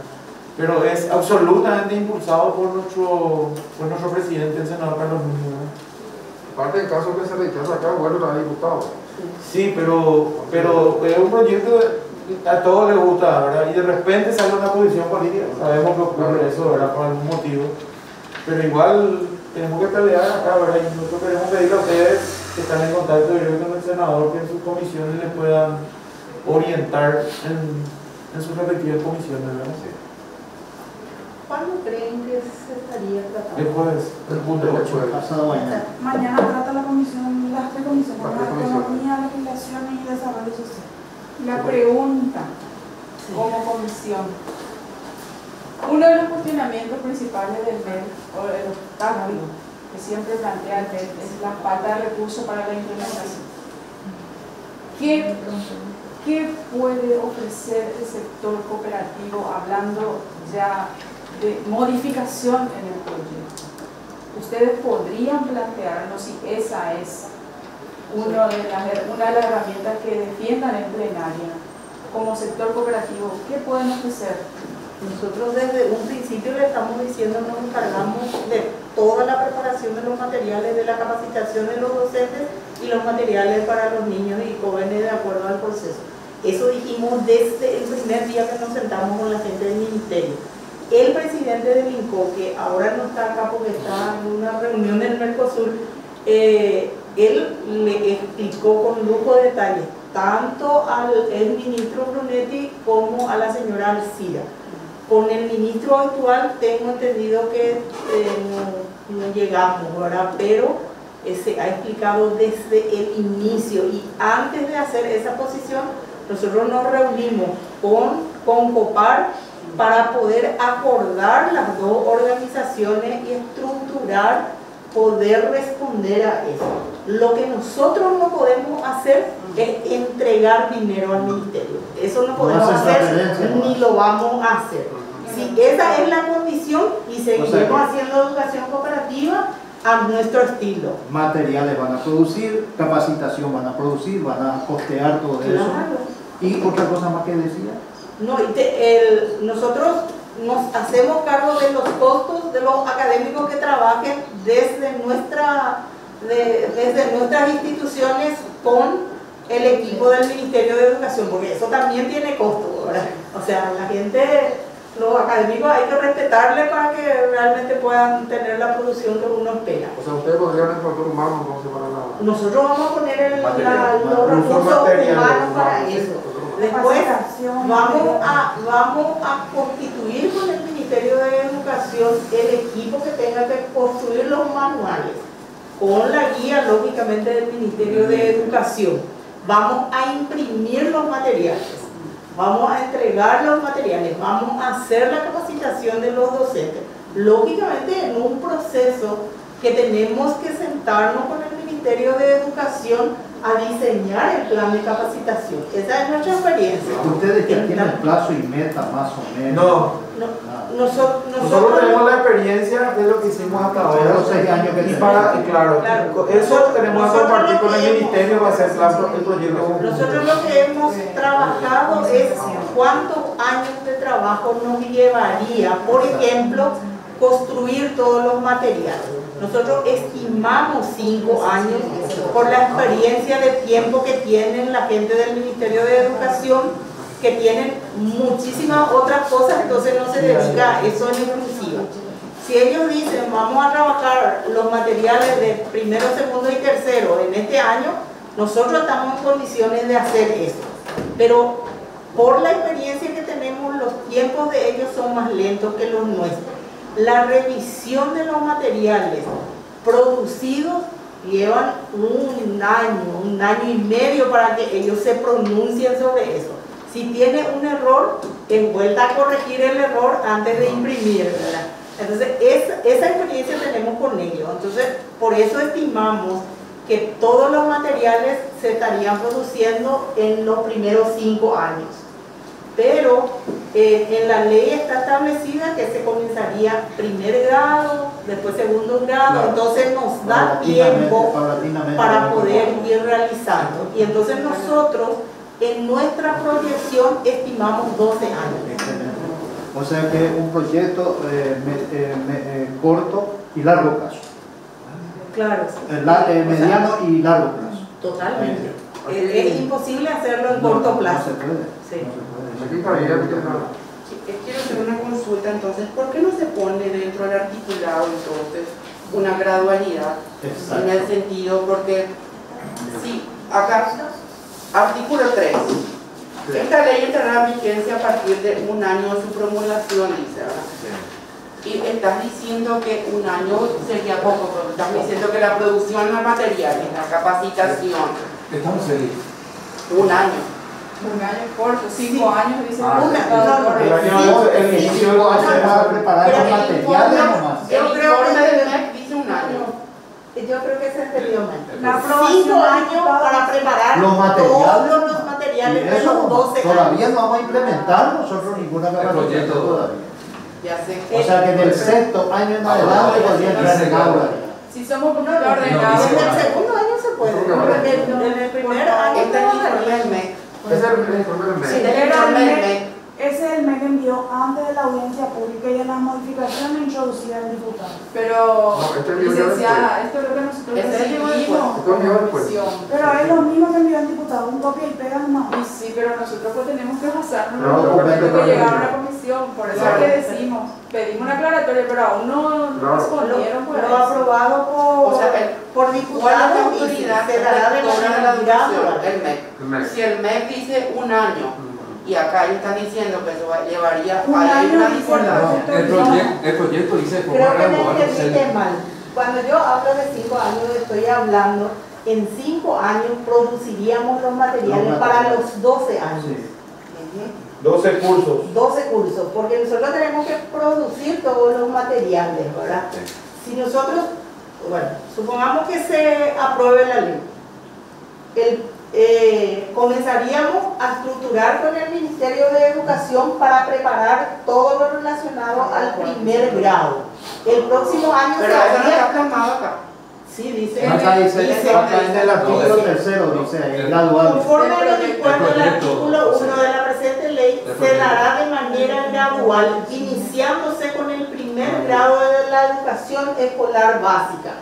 Pero es absolutamente impulsado por nuestro presidente, el senador Carlos Núñez. Aparte del caso que se rechaza acá, vuelve a diputado. Sí, pero es un proyecto que a todos les gusta, ¿verdad? Y de repente sale una posición política, sabemos que ocurre eso, ¿verdad?, por algún motivo. Pero igual tenemos que pelear acá, ¿verdad? Y nosotros queremos pedirle a ustedes que están en contacto directo con el senador, que en sus comisiones le puedan orientar en sus respectivas comisiones, ¿verdad? Sí. ¿Cuándo creen que se estaría tratando? El jueves, el punto 8. Pasado mañana. Mañana trata la comisión, las tres comisiones, Las tres la comisiones. economía, legislación y desarrollo social. La pregunta, como comisión, uno de los cuestionamientos principales del MED, o el obstáculo que siempre plantea el MED, es la falta de recursos para la implementación. ¿Qué puede ofrecer el sector cooperativo hablando ya de modificación en el proyecto? Ustedes podrían plantearnos si esa es una de las herramientas que defiendan en plenaria como sector cooperativo. ¿Qué pueden ofrecer? Nosotros desde un principio le estamos diciendo, nos encargamos de toda la preparación de los materiales, de la capacitación de los docentes y los materiales para los niños y jóvenes de acuerdo al proceso. Eso dijimos desde el primer día que nos sentamos con la gente del ministerio. El presidente del INCO, que ahora no está acá porque está en una reunión del Mercosur, él le explicó con lujo de detalle tanto al ministro Brunetti como a la señora Alcira. Con el ministro actual tengo entendido que no llegamos, ¿verdad? Pero se ha explicado desde el inicio, y antes de hacer esa posición nosotros nos reunimos con COPAR para poder acordar las dos organizaciones y estructurar, poder responder a eso. Lo que nosotros no podemos hacer es entregar dinero al ministerio. Eso no podemos hacer ni lo vamos a hacer. Si esa es la condición y seguimos haciendo educación cooperativa a nuestro estilo. Materiales van a producir, capacitación van a producir, van a costear todo eso. ¿Y otra cosa más que decía? No, nosotros nos hacemos cargo de los costos de los académicos que trabajen desde nuestras instituciones con el equipo del Ministerio de Educación, porque eso también tiene costo, ¿verdad? O sea, la gente, los académicos hay que respetarle para que realmente puedan tener la producción que uno espera. O sea, ustedes podrían el factor humano, entonces, para la... Nosotros vamos a poner los recursos materiales, humanos para eso. Después vamos a constituir con el Ministerio de Educación el equipo que tenga que construir los manuales, con la guía lógicamente del Ministerio de Educación. Vamos a imprimir los materiales, vamos a entregar los materiales, vamos a hacer la capacitación de los docentes. Lógicamente en un proceso que tenemos que sentarnos con el Ministerio de Educación a diseñar el plan de capacitación. Esa es nuestra experiencia. ¿Ustedes ya tienen plazo y meta más o menos? No. Nosotros tenemos la experiencia de lo que hicimos hasta ahora. Los 6 años que claro, eso tenemos que compartir con el ministerio, va a ser el proyecto. Nosotros lo que hemos trabajado es cuántos años de trabajo nos llevaría, por ejemplo, construir todos los materiales. Nosotros estimamos 5 años por la experiencia de tiempo que tienen la gente del Ministerio de Educación, que tienen muchísimas otras cosas, entonces no se dedica a eso en exclusiva. Si ellos dicen vamos a trabajar los materiales de primero, segundo y tercero en este año, nosotros estamos en condiciones de hacer eso. Pero por la experiencia que tenemos, los tiempos de ellos son más lentos que los nuestros. La revisión de los materiales producidos llevan un año y medio para que ellos se pronuncien sobre eso. Si tiene un error, es vuelta a corregir el error antes de imprimir, ¿verdad? Entonces, esa experiencia tenemos con ellos. Entonces, por eso estimamos que todos los materiales se estarían produciendo en los primeros 5 años. Pero en la ley está establecida que se comenzaría primer grado, después segundo grado, entonces nos da tiempo para poder ir realizando. Y entonces nosotros en nuestra proyección estimamos 12 años. O sea que un proyecto corto y largo plazo. Claro. Mediano y largo plazo. Totalmente. Es imposible hacerlo en corto plazo. No se puede. Sí. Quiero hacer una consulta entonces, ¿por qué no se pone dentro del articulado entonces una gradualidad? En el sentido, porque Sí, acá, artículo 3. Esta ley entrará en vigencia a partir de un año de su promulgación, dice, ¿verdad? Y estás diciendo que un año sería poco, pero estás diciendo que la producción de materiales, la capacitación, Estamos ahí. un año. Un año corto, 5 años, dice El inicio va a ser para preparar los materiales nomás. El informe del MEC dice un año. Yo creo que se entendió mal. La aprobación 5 años para preparar Los materiales. todos los materiales Y de eso los 12 todavía años. no vamos a implementar nosotros ninguna capacitación todavía. Ya sé. O sea que en el sexto año en adelante podría entrar en aula. Si somos un poquito En ordenados. el segundo año se puede. En el primer año Este es el no. informe del MEC. Ese es el informe del Sí, MEC. del informe del MEC. Ese es el MEC envió antes de la audiencia pública y de las modificaciones introducidas el diputado. Pero, No, este envió ya licenciada, esto es lo que nosotros Este envió recibimos después. Este envió como después. comisión. Pero es lo mismo que envió el diputado, un copia y pega nomás. Y sí, pero nosotros pues tenemos que basarnos en No, los documentos que claro. llegaron a la comisión. Por eso Claro. es que decimos, pedimos una aclaratoria, pero aún no Claro. respondieron por Lo eso. aprobado O sea, por ¿cuál es diputados la y autoridad se dará de rectora de la manera educación? obligada. El MEC. El MEC. Si el MEC dice un año, y acá están diciendo que eso llevaría Un a año una y discordancia. El proyecto dice de forma Creo que me gradual. entendiste mal. Cuando yo hablo de 5 años, estoy hablando en 5 años produciríamos los materiales para los 12 años. Sí. 12 cursos. 12 cursos, porque nosotros tenemos que producir todos los materiales, ¿verdad? Si nosotros, bueno, supongamos que se apruebe la ley, comenzaríamos a estructurar con el Ministerio de Educación para preparar todo lo relacionado al primer grado. El próximo año Pero se eso no haría... está plasmado acá. Sí, dice... Acá dice, acá en el artículo No, tercero, dice, el gradual. Conforme a lo El dispuesto del proyecto, artículo 1 de la presente ley, el se proyecto. dará de manera gradual, iniciándose con el primer grado de la educación escolar básica,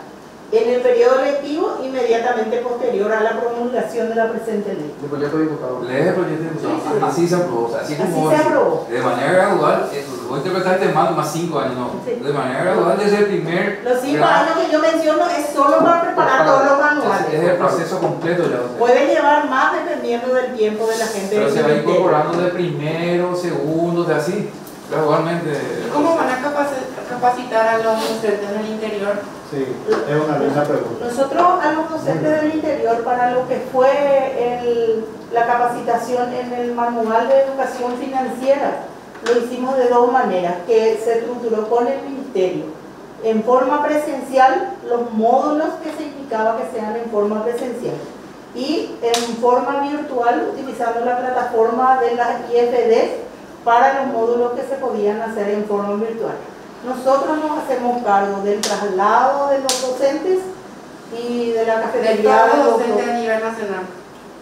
en el periodo lectivo inmediatamente posterior a la promulgación de la presente ley. El proyecto de diputado. Lee el proyecto de diputado. Así se aprobó. O sea, así como Así se aprobó. de manera gradual, voy a interpretar este más 5 años, no. Sí. De manera gradual desde el primer. Los 5 grado. años que yo menciono es solo para preparar todos los Es manuales. el proceso completo ya. O sea. Puede llevar más dependiendo del tiempo de la gente. Pero del se va ministerio. incorporando de primero, segundo, de así, gradualmente. ¿Y cómo van a capacitar a los docentes del interior? Sí, es una linda pregunta. Nosotros a los docentes del interior, para lo que fue la capacitación en el manual de educación financiera, lo hicimos de dos maneras, que se estructuró con el ministerio. En forma presencial, los módulos que se indicaba que sean en forma presencial, y en forma virtual, utilizando la plataforma de las IFDs para los módulos que se podían hacer en forma virtual. Nosotros nos hacemos cargo del traslado de los docentes y de la De cafetería todos de los los docentes a nivel nacional.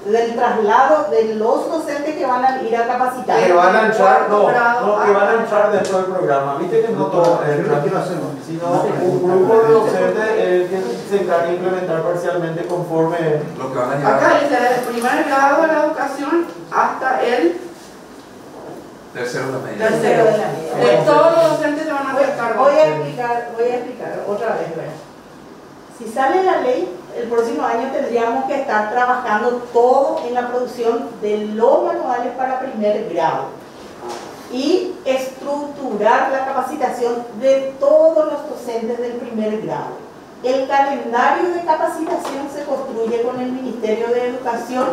del traslado de los docentes que van a ir a capacitar. Que van a entrar, no, Grado, que van a entrar dentro del programa. Viste que no todo entra, ¿Qué lo hacemos? sino un grupo de docentes que se encarga de implementar parcialmente conforme. Lo que van a llevar. Acá dice desde el primer grado de la educación hasta el Tercero la medida. Tercero de la medida. de todos los docentes se van a hacer cargo. Voy a explicar otra vez, ¿verdad? Si sale la ley, el próximo año tendríamos que estar trabajando todo en la producción de los manuales para primer grado y estructurar la capacitación de todos los docentes del primer grado. El calendario de capacitación se construye con el Ministerio de Educación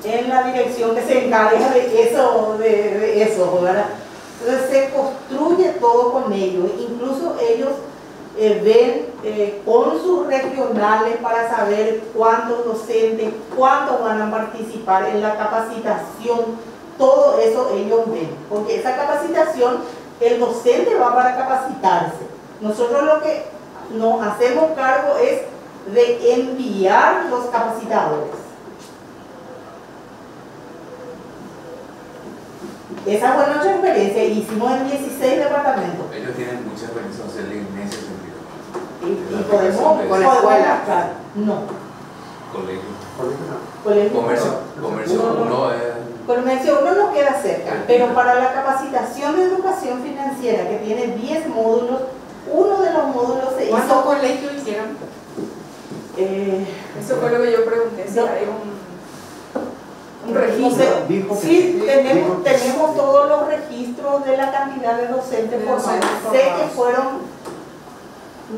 en la dirección que se encarga de eso, ¿verdad? Entonces se construye todo con ellos, incluso ellos ven con sus regionales para saber cuántos docentes, cuántos van a participar en la capacitación, todo eso ellos ven, porque esa capacitación, el docente va para capacitarse. Nosotros lo que nos hacemos cargo es de enviar los capacitadores. Esa fue nuestra experiencia, hicimos en 16 departamentos. Ellos tienen mucha experiencia en ese sentido. Y podemos con la escuela. buscar. No. Colegio. Comercio uno es. Comercio 1 nos queda cerca, pero para la capacitación de educación financiera, que tiene 10 módulos, uno de los módulos se ¿Cuántos hizo colegios hicieron? Eso fue lo que yo pregunté, si hay un registro. Sí, tenemos todos los registros de la cantidad de docentes formados. Sé que fueron,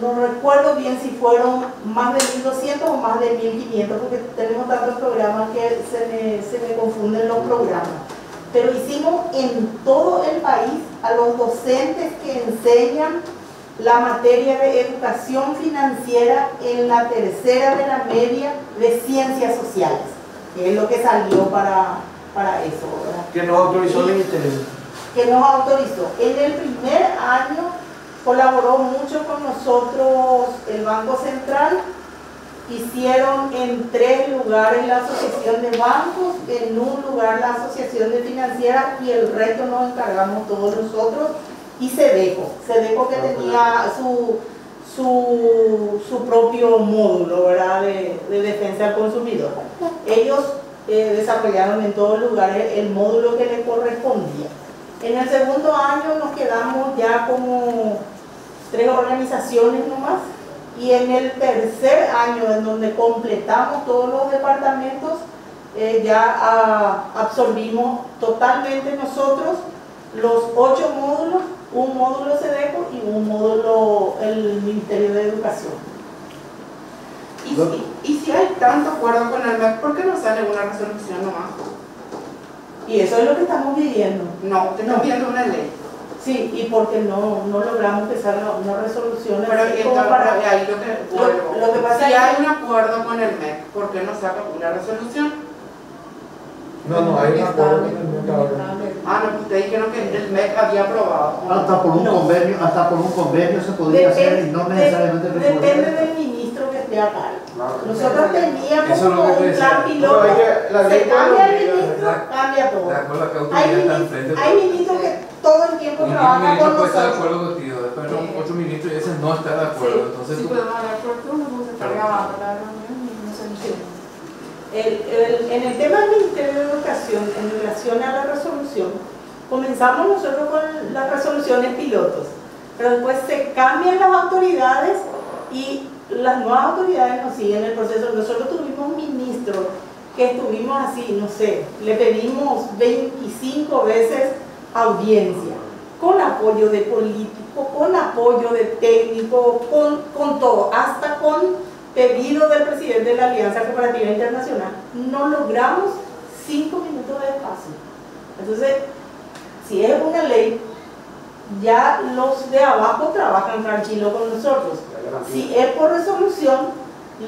no recuerdo bien si fueron más de 1.200 o más de 1.500, porque tenemos tantos programas que se me confunden los programas. Pero hicimos en todo el país a los docentes que enseñan la materia de educación financiera en la tercera de la media de ciencias sociales, que es lo que salió para eso, ¿verdad? Que nos autorizó el ministerio. Que nos autorizó. En el primer año colaboró mucho con nosotros el Banco Central. Hicieron en 3 lugares la Asociación de Bancos, en un lugar la Asociación de Financieras y el resto nos encargamos todos nosotros. Y SEDECO que tenía su propio módulo, ¿verdad?, de defensa al consumidor. Ellos desarrollaron en todos lugares el módulo que les correspondía. En el segundo año nos quedamos ya como 3 organizaciones nomás, y en el tercer año, en donde completamos todos los departamentos, ya absorbimos totalmente nosotros los 8 módulos, un módulo SEDECO y un módulo el Ministerio de Educación. Y si hay tanto acuerdo con el MEC, ¿por qué no sale una resolución nomás? Y eso es lo que estamos pidiendo. No, te están pidiendo una ley. Sí, y porque no logramos que salga una resolución. Pero ahí lo que pasa si es hay un acuerdo con el MEC, ¿por qué no saca una resolución? No, hay un acuerdo con el MEC ahora. No, ustedes dijeron que el MEC había aprobado. Hasta por un convenio se podría hacer y no necesariamente depende del ministro que esté a cargo. Nosotros teníamos como un plan piloto, se cambia el ministro, cambia todo. Hay ministros que todo el tiempo trabajan con nosotros. Está de acuerdo contigo, después otro ministro y ese no está de acuerdo. Entonces, sí, podemos hablar por turno, porque se está grabando la reunión y no se entiende. En el tema del Ministerio de Educación, en relación a la resolución, comenzamos nosotros con las resoluciones pilotos, pero después se cambian las autoridades y las nuevas autoridades nos siguen el proceso. Nosotros tuvimos ministros que estuvimos así, no sé, le pedimos 25 veces audiencia, con apoyo de político, con apoyo de técnico, con todo, hasta con pedido del presidente de la Alianza Cooperativa Internacional. No logramos 5 minutos de espacio. Entonces, si es una ley, ya los de abajo trabajan tranquilo con nosotros. Si es por resolución,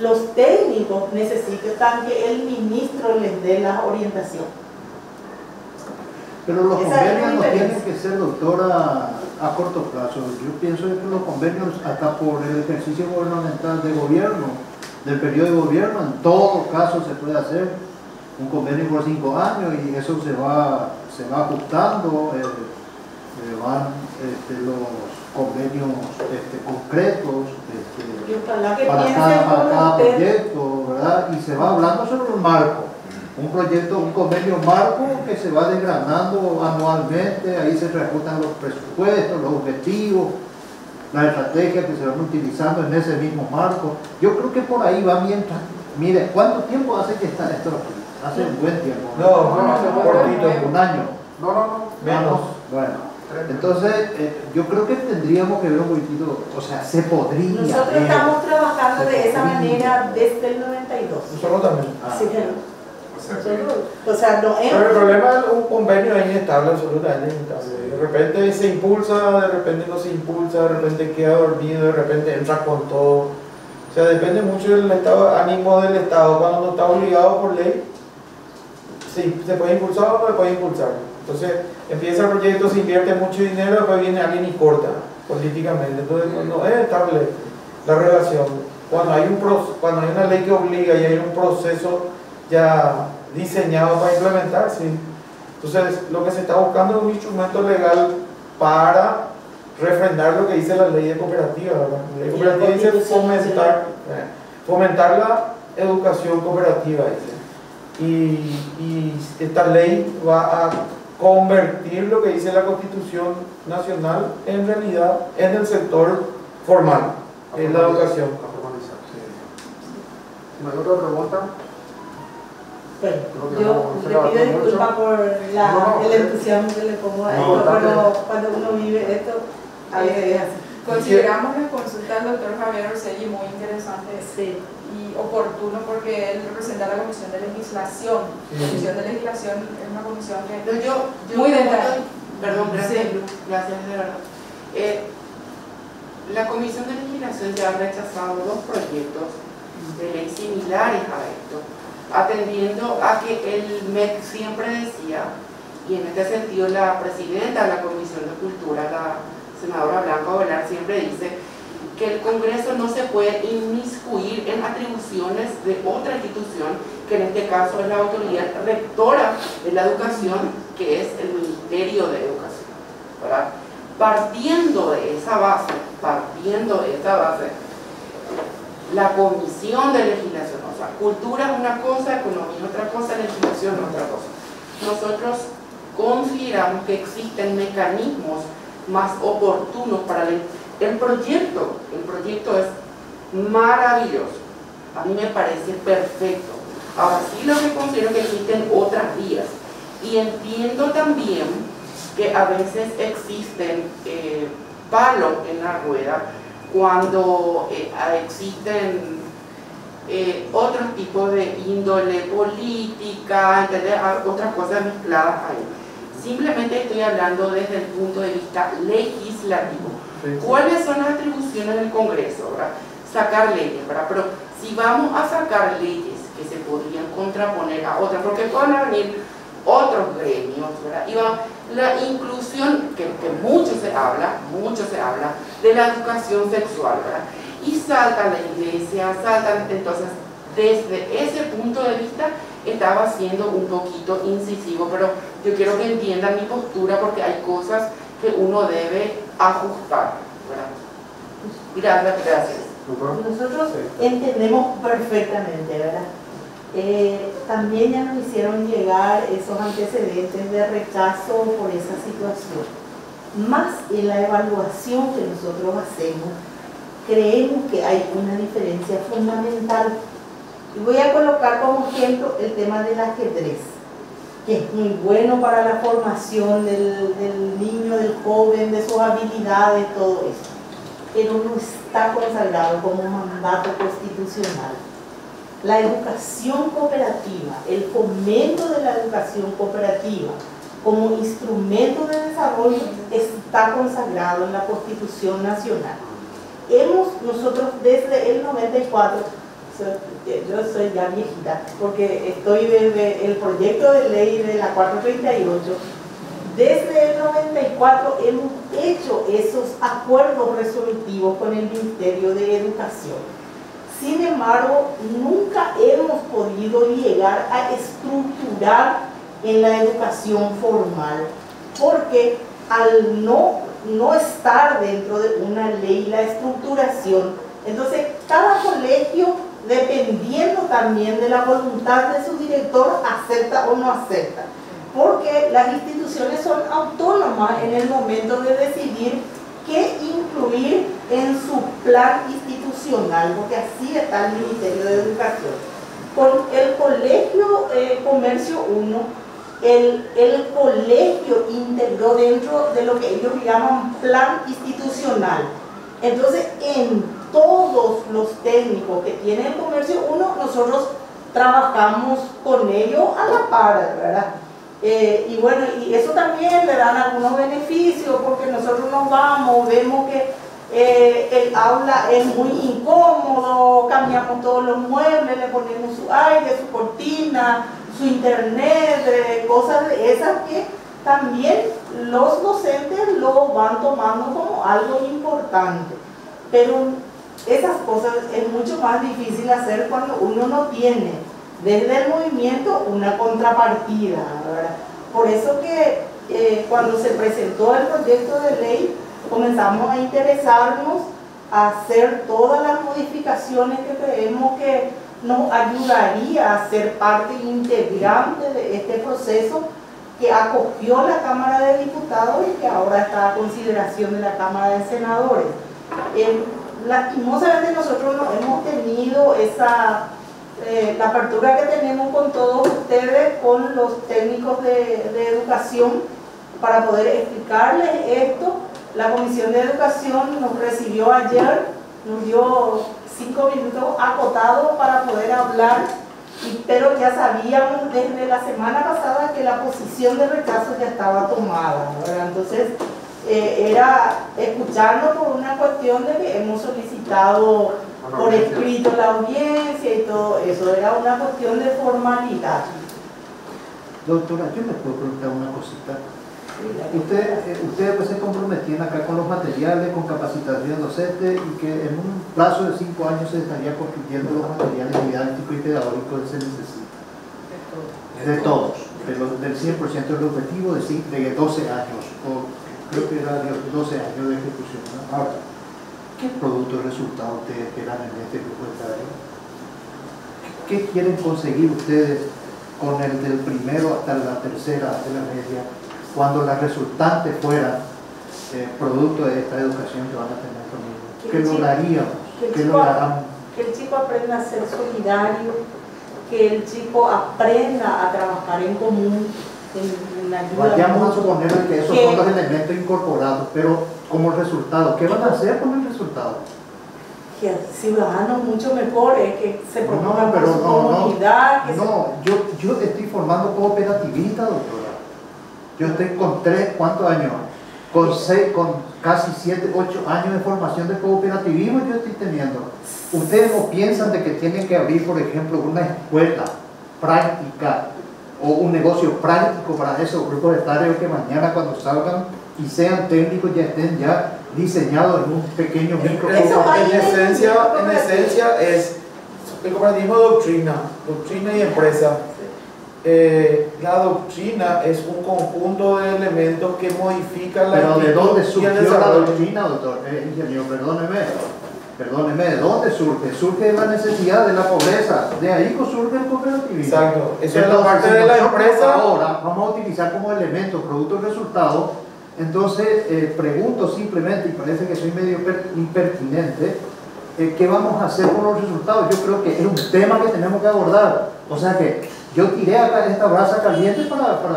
los técnicos necesitan que el ministro les dé la orientación. Pero los convenios no tienen que ser, doctora, a corto plazo. Yo pienso que los convenios, hasta por el ejercicio gubernamental de gobierno, del periodo de gobierno, en todo caso se puede hacer un convenio por 5 años y eso se va ajustando, van los convenios concretos para cada proyecto, ¿verdad? Y se va hablando sobre un marco. Un convenio marco que se va desgranando anualmente, ahí se reajustan los presupuestos, los objetivos, las estrategias que se van utilizando en ese mismo marco. Yo creo que por ahí va mientras. Mire, ¿cuánto tiempo hace que está esto aquí? Hace un buen tiempo. No, cortito. ¿Un año? No. Menos. Bueno, entonces yo creo que tendríamos que ver un poquitito, o sea, se podría. Nosotros estamos trabajando de esa manera desde el 92. Nosotros también. Sí, o sea, no es. Pero el problema es un convenio es inestable, absolutamente inestable. De repente se impulsa, de repente no se impulsa, de repente queda dormido, de repente entra con todo. O sea, depende mucho del ánimo del Estado. Cuando no está obligado por ley, sí, se puede impulsar o no se puede impulsar. Entonces empieza el proyecto, se invierte mucho dinero, después viene alguien y corta políticamente. Entonces no es estable la relación. Cuando hay una ley que obliga y hay un proceso ya diseñado para implementar, sí. Entonces lo que se está buscando es un instrumento legal para refrendar lo que dice la ley de cooperativa, ¿verdad? La ley de cooperativa dice fomentar la educación cooperativa, dice. Y esta ley va a convertir lo que dice la Constitución Nacional en realidad en el sector formal, en la educación. Si no hay otra pregunta. Bueno, yo le pido disculpas por el entusiasmo que le pongo a esto, pero cuando uno vive esto, a veces es así. Consideramos la consulta del doctor Javier Orselli muy interesante y oportuno porque él representa la Comisión de Legislación. La Comisión de Legislación es una comisión que muy detallada. Perdón, gracias, gracias de verdad. La Comisión de Legislación ya ha rechazado 2 proyectos de ley similares a esto, atendiendo a que el MEC siempre decía, y en este sentido la presidenta de la Comisión de Cultura, la senadora Blanca Ovelar, siempre dice que el Congreso no se puede inmiscuir en atribuciones de otra institución, que en este caso es la autoridad rectora de la educación, que es el Ministerio de Educación, ¿verdad? Partiendo de esa base, la Comisión de Legislación, o sea, cultura es una cosa, economía es otra cosa, legislación es otra cosa. Nosotros consideramos que existen mecanismos más oportunos para el proyecto. El proyecto es maravilloso, a mí me parece perfecto. Ahora sí, lo que considero que existen otras vías, y entiendo también que a veces existen palos en la rueda cuando existen otros tipos de índole política, ¿entendés? Otras cosas mezcladas ahí. Simplemente estoy hablando desde el punto de vista legislativo. ¿Cuáles son las atribuciones del Congreso? ¿Verdad? Sacar leyes, ¿verdad? Pero si vamos a sacar leyes que se podrían contraponer a otras, porque van a venir otros gremios, ¿verdad? Y la inclusión, que mucho se habla de la educación sexual, ¿verdad? Y salta la iglesia, entonces desde ese punto de vista estaba siendo un poquito incisivo, pero yo quiero que entiendan mi postura porque hay cosas que uno debe ajustar, ¿verdad? Gracias. Nosotros entendemos perfectamente, ¿verdad? También ya nos hicieron llegar esos antecedentes de rechazo por esa situación. Más en la evaluación que nosotros hacemos, creemos que hay una diferencia fundamental. Y voy a colocar como ejemplo el tema del ajedrez, que es muy bueno para la formación del niño, del joven, de sus habilidades, todo eso. Pero no está consagrado como mandato constitucional. La educación cooperativa, el fomento de la educación cooperativa como instrumento de desarrollo está consagrado en la Constitución Nacional. Nosotros desde el 94, yo soy ya viejita, porque estoy desde el proyecto de ley de la 438, desde el 94 hemos hecho esos acuerdos resolutivos con el Ministerio de Educación. Sin embargo, nunca hemos podido llegar a estructurar en la educación formal, porque al no estar dentro de una ley la estructuración, entonces cada colegio, dependiendo también de la voluntad de su director, acepta o no acepta, porque las instituciones son autónomas en el momento de decidir qué incluir en su plan institucional, porque así está el Ministerio de Educación. Con el Colegio Comercio 1, el colegio integró dentro de lo que ellos llaman plan institucional. Entonces, en todos los técnicos que tiene el Comercio 1, nosotros trabajamos con ellos a la par, ¿verdad? Y bueno, y eso también le dan algunos beneficios, porque nosotros nos vamos, vemos que el aula es muy incómodo, cambiamos todos los muebles, le ponemos su aire, su cortina, su internet, cosas de esas que también los docentes lo van tomando como algo importante. Pero esas cosas es mucho más difícil hacer cuando uno no tiene desde el movimiento una contrapartida, ¿verdad? Por eso que cuando se presentó el proyecto de ley comenzamos a interesarnos a hacer todas las modificaciones que creemos que nos ayudaría a ser parte integrante de este proceso que acogió la Cámara de Diputados y que ahora está a consideración de la Cámara de Senadores. Lastimosamente nosotros no hemos tenido esa la apertura que tenemos con todos ustedes, con los técnicos de educación, para poder explicarles esto. La Comisión de Educación nos recibió ayer, nos dio 5 minutos acotados para poder hablar, pero ya sabíamos desde la semana pasada que la posición de rechazo ya estaba tomada, ¿verdad? Entonces, era escucharnos por una cuestión de que hemos solicitado por escrito la audiencia y todo eso, era una cuestión de formalidad. Doctora, yo me puedo preguntar una cosita. Ustedes pues se comprometían acá con los materiales, con capacitación docente y que en un plazo de 5 años se estaría construyendo los materiales didácticos y pedagógicos que se necesitan. De todos, del 100% del objetivo de 12 años, o creo que era de 12 años de ejecución, ¿no? Ahora, ¿qué productos y resultados ustedes esperan en este grupo etario? ¿Qué quieren conseguir ustedes con el del primero hasta la tercera de la media, cuando las resultantes fueran producto de esta educación que van a tener conmigo? ¿Qué lograríamos? ¿Qué lograrán? Que el chico aprenda a ser solidario, que el chico aprenda a trabajar en común, en ayuda. Vayamos a suponer que esos son los elementos incorporados, pero como resultado, ¿qué van a hacer con el resultado? Que el ciudadano mucho mejor es que se promueva por su comunidad. No, yo estoy formando cooperativistas, doctora. Yo estoy con ¿cuántos años? Con casi 7, 8 años de formación de cooperativismo yo estoy teniendo. Ustedes no piensan de que tienen que abrir, por ejemplo, una escuela práctica o un negocio práctico para esos grupos etarios que mañana cuando salgan y sean técnicos ya estén ya diseñados en un pequeño micro. En esencia es el cooperativismo doctrina y empresa. La doctrina es un conjunto de elementos que modifican la actitud. ¿Pero de dónde surgió la doctrina, doctor? Ingeniero, perdóneme, ¿de dónde surge? Surge de la necesidad, de la pobreza. De ahí surge el cooperativismo. Exacto. Eso es la parte de la empresa. Ahora vamos a utilizar como elemento, producto y resultado. Entonces, pregunto simplemente, y parece que soy medio impertinente, ¿qué vamos a hacer con los resultados? Yo creo que es un tema que tenemos que abordar. O sea que yo tiré acá esta brasa caliente para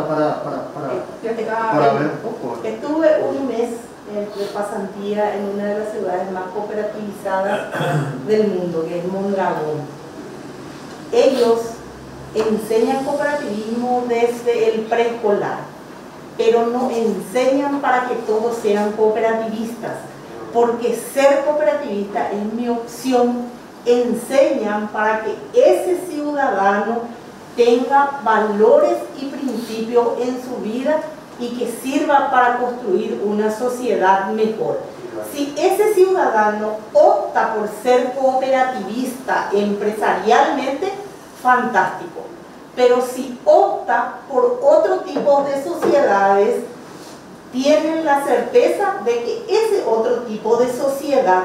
ver un poco. Estuve un mes de pasantía en una de las ciudades más cooperativizadas del mundo, que es Mondragón. Ellos enseñan cooperativismo desde el preescolar, pero no enseñan para que todos sean cooperativistas, porque ser cooperativista es mi opción. Enseñan para que ese ciudadano tenga valores y principios en su vida y que sirva para construir una sociedad mejor. Si ese ciudadano opta por ser cooperativista empresarialmente, fantástico. Pero si opta por otro tipo de sociedades, tienen la certeza de que ese otro tipo de sociedad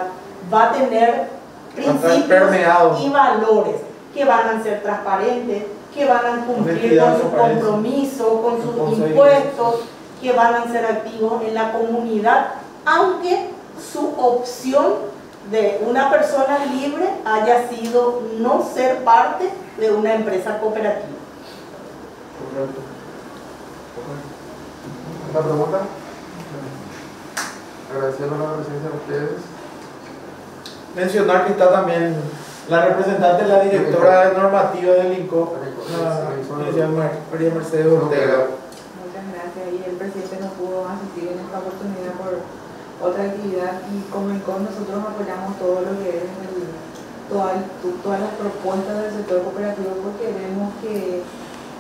va a tener principios y valores que van a ser transparentes, que van a cumplir con su compromiso, con sus impuestos, que van a ser activos en la comunidad, aunque su opción de una persona libre haya sido no ser parte de una empresa cooperativa. Correcto. ¿Una pregunta? Agradeciendo la presencia de ustedes. Mencionar que está también la representante de la directora normativa del INCO, María Mercedes Ortega. Muchas gracias. Y el presidente no pudo asistir en esta oportunidad por otra actividad, y como INCO nosotros apoyamos todo lo que es todas las propuestas del sector cooperativo, porque vemos que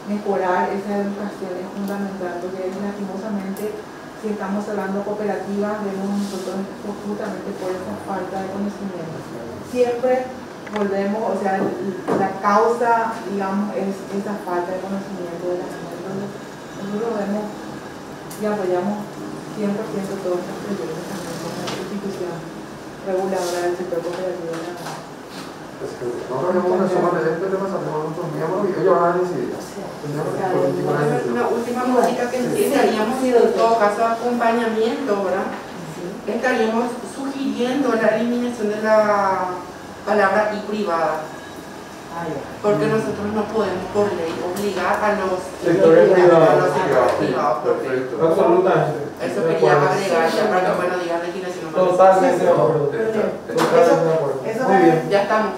mejorar esa educación es fundamental, porque lastimosamente si estamos hablando de cooperativas vemos nosotros justamente por esa falta de conocimiento. Siempre volvemos, o sea, la causa, digamos, es esa falta de conocimiento de la gente. Entonces, nosotros vemos y apoyamos 100% todos estos proyectos también con la institución reguladora del sector cooperativo de la ciudad. Nosotros tenemos una suma de gente que nos hacemos a nuestros miembros y ellos van a decidir. Una última cosita que estaríamos, en todo caso, acompañamiento, ¿verdad? Estaríamos sugiriendo la eliminación de la palabra y privada. Porque nosotros no podemos por ley obligar a los sectores privados. Perfecto. Absolutamente. Eso quería agregar ya para que bueno digan legislación. Totalmente de acuerdo. Eso, Muy bien. Ya estamos.